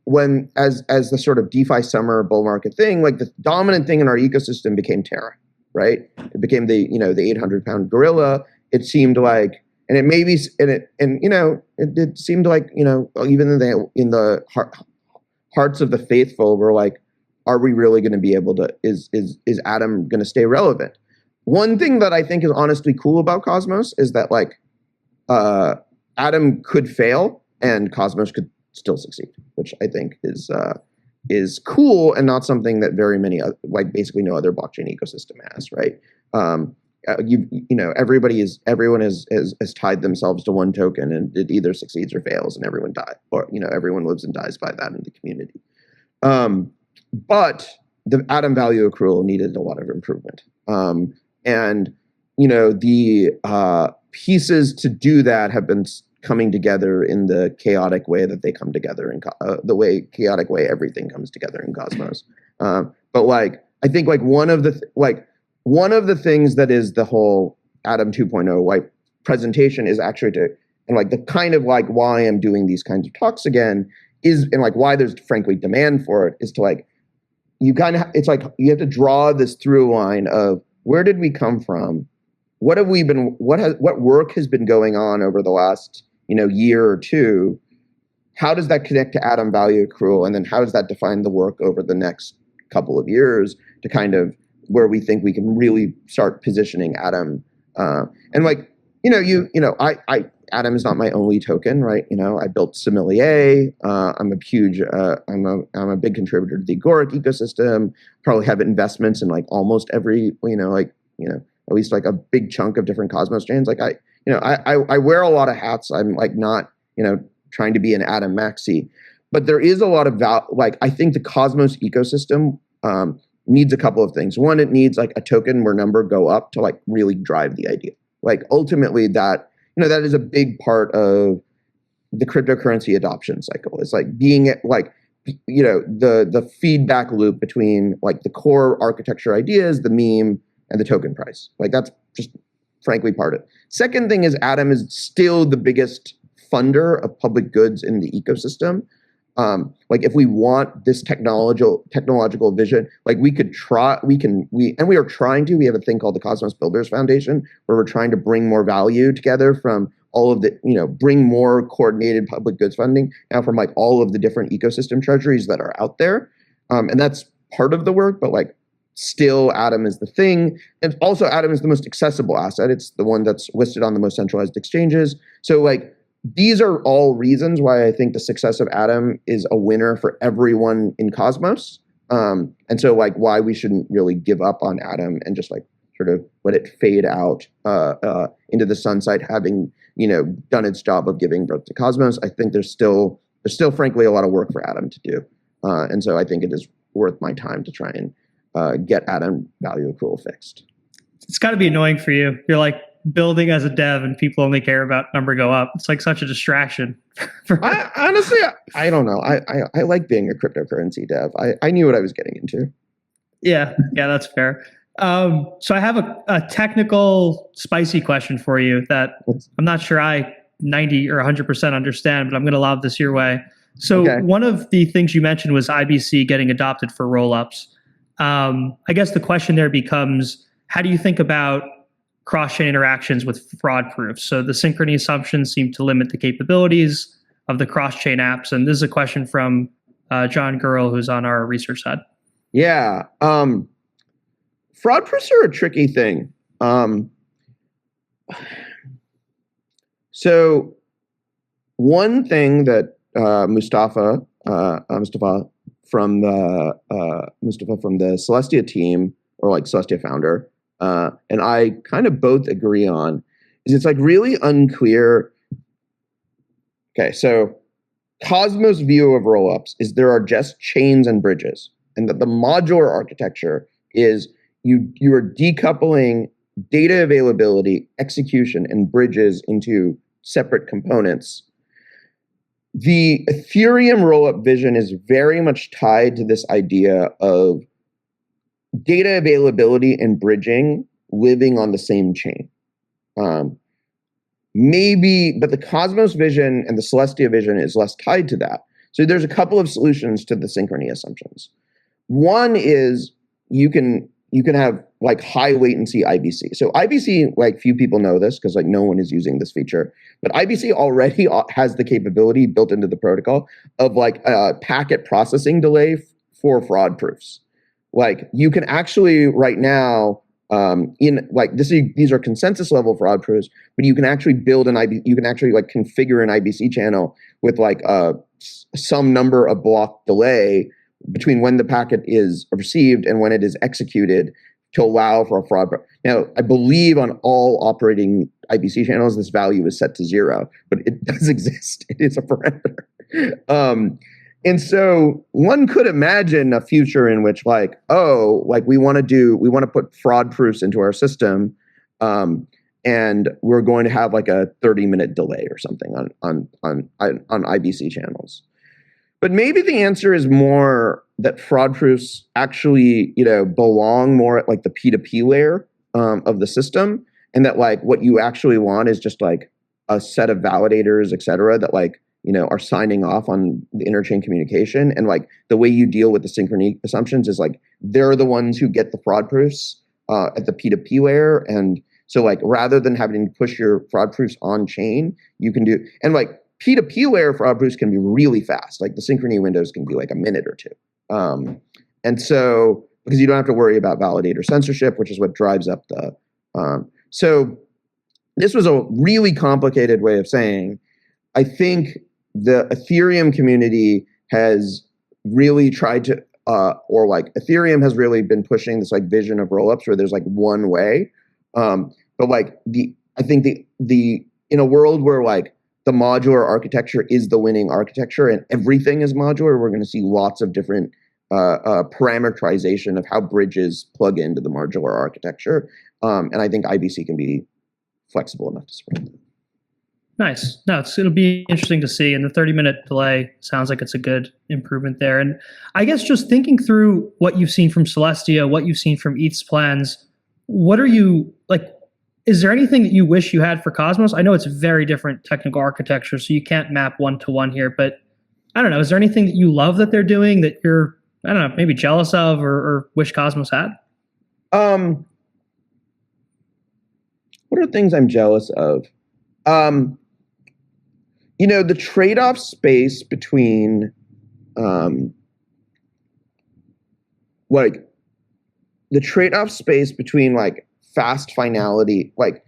when as the sort of DeFi summer bull market thing, like the dominant thing in our ecosystem became Terra, right? It became the 800-pound gorilla. It seemed like, and it seemed like, even in the hearts of the faithful were like, are we really going to be able to, is Atom going to stay relevant? One thing that I think is honestly cool about Cosmos is that like, Atom could fail and Cosmos could still succeed, which I think is cool and not something that very many, like basically no other blockchain ecosystem has, right? Everyone has tied themselves to one token, and it either succeeds or fails, and everyone dies, or everyone lives and dies by that in the community. But the Atom value accrual needed a lot of improvement, and the pieces to do that have been coming together in the chaotic way that they come together in chaotic way everything comes together in Cosmos. But like, I think like one of the things that is the whole Atom 2.0 like presentation is actually and like the kind of like why I'm doing these kinds of talks again is, and like why there's frankly demand for it, is to like, it's like you have to draw this through line of where did we come from? What work has been going on over the last, year or two? How does that connect to Atom value accrual? And then how does that define the work over the next couple of years to kind of where we think we can really start positioning Atom? And like, Atom is not my only token, right? I built Sommelier. I'm a big contributor to the Agoric ecosystem. Probably have investments in like almost every, at least like a big chunk of different Cosmos chains. Like I wear a lot of hats. I'm like not, trying to be an Atom maxi, but there is a lot of I think the Cosmos ecosystem needs a couple of things. One, it needs like a token where number go up to like really drive the idea. Like ultimately that is a big part of the cryptocurrency adoption cycle. It's like being like, the feedback loop between like the core architecture ideas, the meme, and the token price. Like that's just frankly part of it. Second thing is Atom is still the biggest funder of public goods in the ecosystem. Like if we want this technological vision, like we are trying to, we have a thing called the Cosmos Builders Foundation, where we're trying to bring more value together from all of the, bring more coordinated public goods funding now from like all of the different ecosystem treasuries that are out there. And that's part of the work, but like still Atom is the thing. And also Atom is the most accessible asset. It's the one that's listed on the most centralized exchanges. So like, these are all reasons why I think the success of Atom is a winner for everyone in Cosmos. And so like why we shouldn't really give up on Atom and just like sort of let it fade out into the sunset, having, done its job of giving birth to Cosmos. I think there's still frankly a lot of work for Atom to do. And so I think it is worth my time to try and get Atom value accrual fixed. It's got to be annoying for you. You're like building as a dev and people only care about number go up. It's like such a distraction. Honestly, I don't know. I like being a cryptocurrency dev. I knew what I was getting into. Yeah, that's fair. So I have a technical spicy question for you that I'm not sure I 90 or 100% understand, but I'm going to lob this your way. So One of the things you mentioned was IBC getting adopted for rollups. I guess the question there becomes, how do you think about cross-chain interactions with fraud proofs? So the synchrony assumptions seem to limit the capabilities of the cross-chain apps. And this is a question from John Gurl, who's on our research side. Yeah. Fraud proofs are a tricky thing. So one thing that Mustafa from the Celestia team, or like Celestia founder, and I kind of both agree on, is it's like really unclear. Okay, so Cosmos' view of rollups is there are just chains and bridges, and that the modular architecture is you are decoupling data availability, execution, and bridges into separate components. The Ethereum rollup vision is very much tied to this idea of data availability and bridging living on the same chain. Maybe, but the Cosmos vision and the Celestia vision is less tied to that. So there's a couple of solutions to the synchrony assumptions. One is you can have like high latency IBC. So IBC, like few people know this because like no one is using this feature, but IBC already has the capability built into the protocol of like a packet processing delay for fraud proofs. Like you can actually right now these are consensus level fraud proofs, but you can actually build you can actually like configure an IBC channel with like some number of block delay between when the packet is received and when it is executed to allow for a fraud. Now, I believe on all operating IBC channels, this value is set to 0, but it does exist. It is a parameter. And so one could imagine a future in which we want to put fraud proofs into our system, and we're going to have like a 30-minute delay or something on IBC channels. But maybe the answer is more that fraud proofs actually, belong more at like the P2P layer of the system, and that like what you actually want is just like a set of validators, et cetera, that like, are signing off on the interchain communication. And like the way you deal with the synchrony assumptions is like they're the ones who get the fraud proofs at the P2P layer. And so like rather than having to push your fraud proofs on chain, you can do, and like P2P layer fraud proofs can be really fast. Like the synchrony windows can be like a minute or two. And so because you don't have to worry about validator censorship, which is what drives up the, so this was a really complicated way of saying, I think the Ethereum community has really tried to, or like Ethereum has really been pushing this like vision of rollups where there's like one way. But like I think the in a world where like the modular architecture is the winning architecture and everything is modular, we're going to see lots of different parameterization of how bridges plug into the modular architecture. And I think IBC can be flexible enough to support that. Nice. No, it'll be interesting to see. And the 30-minute delay sounds like it's a good improvement there. And I guess just thinking through what you've seen from Celestia, what you've seen from ETH's plans, what are you like? Is there anything that you wish you had for Cosmos? I know it's a very different technical architecture, so you can't map one-to-one here. But I don't know. Is there anything that you love that they're doing that you're, I don't know, maybe jealous of or wish Cosmos had? What are things I'm jealous of? The trade-off space between like fast finality, like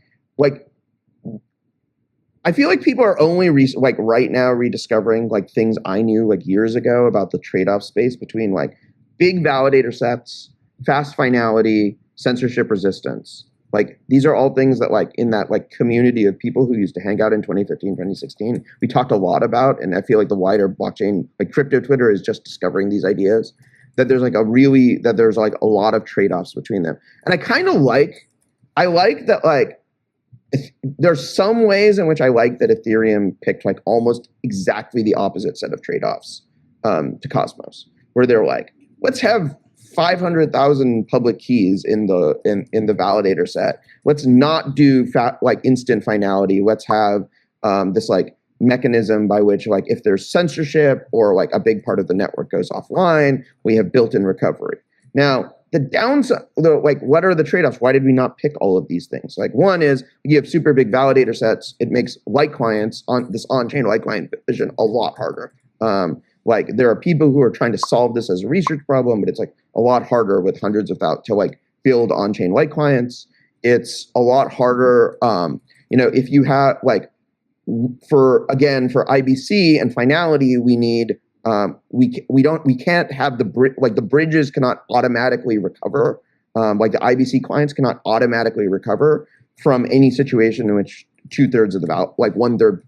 I feel like people are only right now rediscovering like things I knew like years ago about the trade-off space between like big validator sets, fast finality, censorship resistance. Like these are all things that like in that like community of people who used to hang out in 2015, 2016, we talked a lot about. And I feel like the wider blockchain, like crypto Twitter is just discovering these ideas, that there's like a lot of trade-offs between them. And I like that like there's some ways in which I like that Ethereum picked like almost exactly the opposite set of trade-offs to Cosmos, where they're like, let's have 500,000 public keys in the validator set. Let's not do instant finality. Let's have this like mechanism by which like if there's censorship or like a big part of the network goes offline, we have built-in recovery. Now, the downside, like what are the trade-offs? Why did we not pick all of these things? Like one is you have super big validator sets. It makes light clients on this on-chain light client vision a lot harder. Like there are people who are trying to solve this as a research problem, but it's like a lot harder with hundreds of thousands to like build on-chain light clients. It's a lot harder, if you have like for IBC and finality, we need we can't have the bridges cannot automatically recover. Like the IBC clients cannot automatically recover from any situation in which 2/3 of the one-third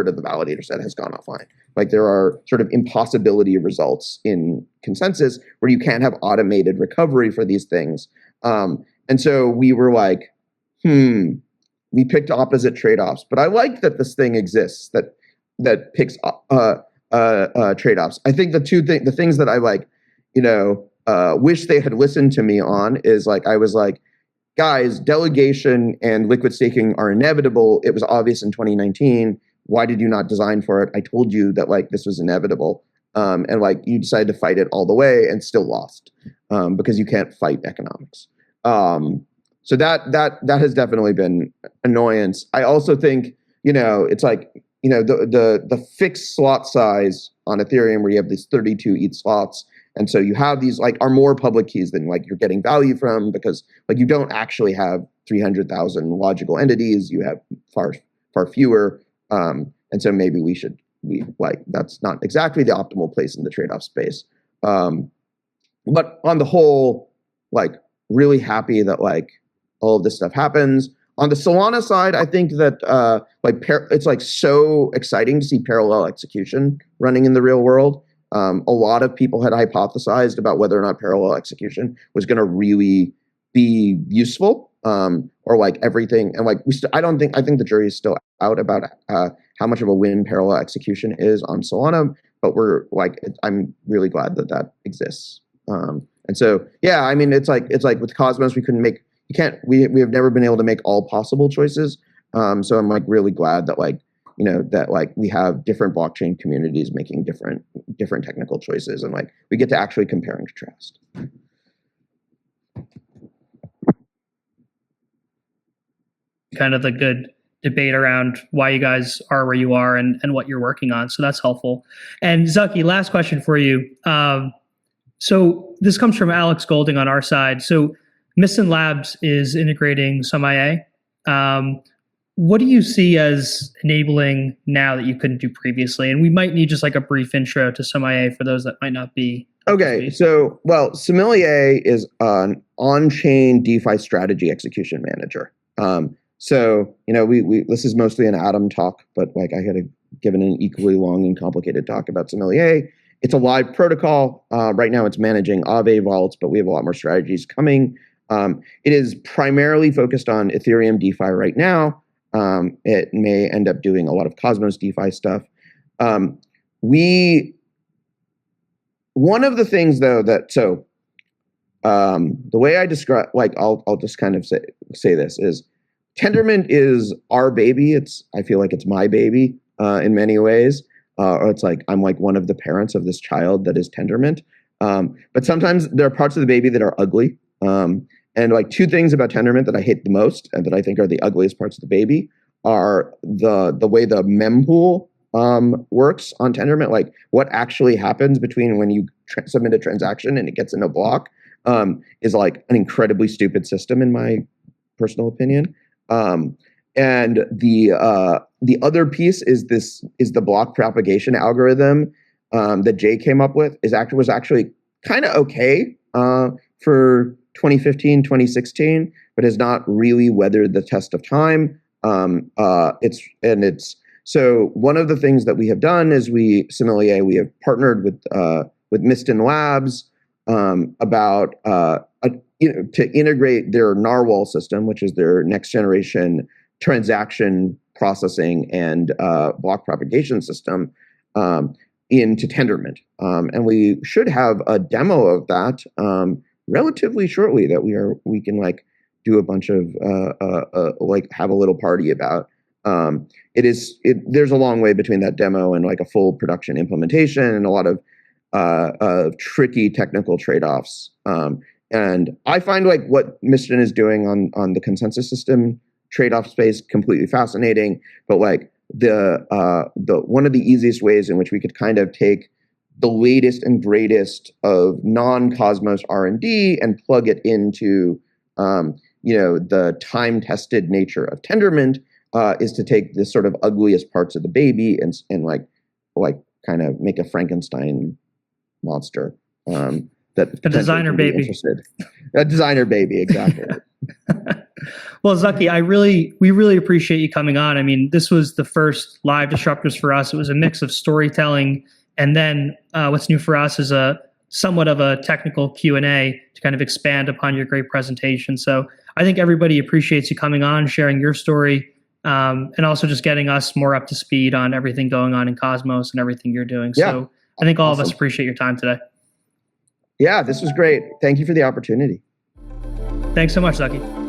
of the validator set has gone offline. Like there are sort of impossibility results in consensus where you can't have automated recovery for these things. And so we were like, we picked opposite trade-offs. But I like that this thing exists that picks trade-offs. I think the things that I like, wish they had listened to me on is like I was like, guys, delegation and liquid staking are inevitable. It was obvious in 2019. Why did you not design for it? I told you that like this was inevitable. And like you decided to fight it all the way and still lost because you can't fight economics. So that has definitely been annoyance. I also think, it's like, the fixed slot size on Ethereum where you have these 32 ETH slots. And so you have these like are more public keys than like you're getting value from because like you don't actually have 300,000 logical entities. You have far fewer. And so maybe that's not exactly the optimal place in the trade-off space. But on the whole, like really happy that like all of this stuff happens. On the Solana side, I think that it's like so exciting to see parallel execution running in the real world. A lot of people had hypothesized about whether or not parallel execution was going to really be useful, or like everything. And like I think the jury is still out about how much of a win parallel execution is on Solana. But I'm really glad that exists. And so yeah, I mean, it's like with Cosmos, we have never been able to make all possible choices. So I'm like really glad that we have different blockchain communities making different technical choices, and like we get to actually compare and contrast. Kind of the good debate around why you guys are where you are and what you're working on. So that's helpful. And Zaki, last question for you. So this comes from Alex Golding on our side. So Misson Labs is integrating Sommelier What do you see as enabling now that you couldn't do previously? And we might need just like a brief intro to Sommelier for those that might not be. Okay, so, well, Sommelier is an on-chain DeFi strategy execution manager. So, we this is mostly an Atom talk, but like I had given an equally long and complicated talk about Sommelier. It's a live protocol. Right now it's managing Aave vaults, but we have a lot more strategies coming. It is primarily focused on Ethereum DeFi right now. It may end up doing a lot of Cosmos DeFi stuff. One of the things though the way I describe, like I'll just kind of say this is, Tendermint is our baby. I feel like it's my baby in many ways. Or it's like I'm like one of the parents of this child that is Tendermint. But sometimes there are parts of the baby that are ugly. And like two things about Tendermint that I hate the most and that I think are the ugliest parts of the baby are the way the mempool works on Tendermint. Like what actually happens between when you submit a transaction and it gets in a block is like an incredibly stupid system in my personal opinion. And the other piece is the block propagation algorithm that Jay came up with was actually kind of okay for 2015, 2016, but has not really weathered the test of time. So one of the things that we have done is we have partnered with Miston Labs about to integrate their Narwhal system, which is their next generation transaction processing and block propagation system, into Tendermint. And we should have a demo of that relatively shortly that we can like do a bunch of like have a little party about. There's a long way between that demo and like a full production implementation and a lot of tricky technical trade-offs. And I find like what Miston is doing on the consensus system trade-off space completely fascinating. But like the one of the easiest ways in which we could kind of take the latest and greatest of non-Cosmos R&D and plug it into the time-tested nature of Tendermint is to take the sort of ugliest parts of the baby and like kind of make a Frankenstein monster. That a designer baby. A designer baby, exactly. Well, Zaki, we really appreciate you coming on. I mean, this was the first live Disruptors for us. It was a mix of storytelling and then what's new for us is somewhat of a technical Q&A to kind of expand upon your great presentation. So I think everybody appreciates you coming on, sharing your story, and also just getting us more up to speed on everything going on in Cosmos and everything you're doing. Yeah. So I think all of us appreciate your time today. Yeah, this was great. Thank you for the opportunity. Thanks so much, Zaki.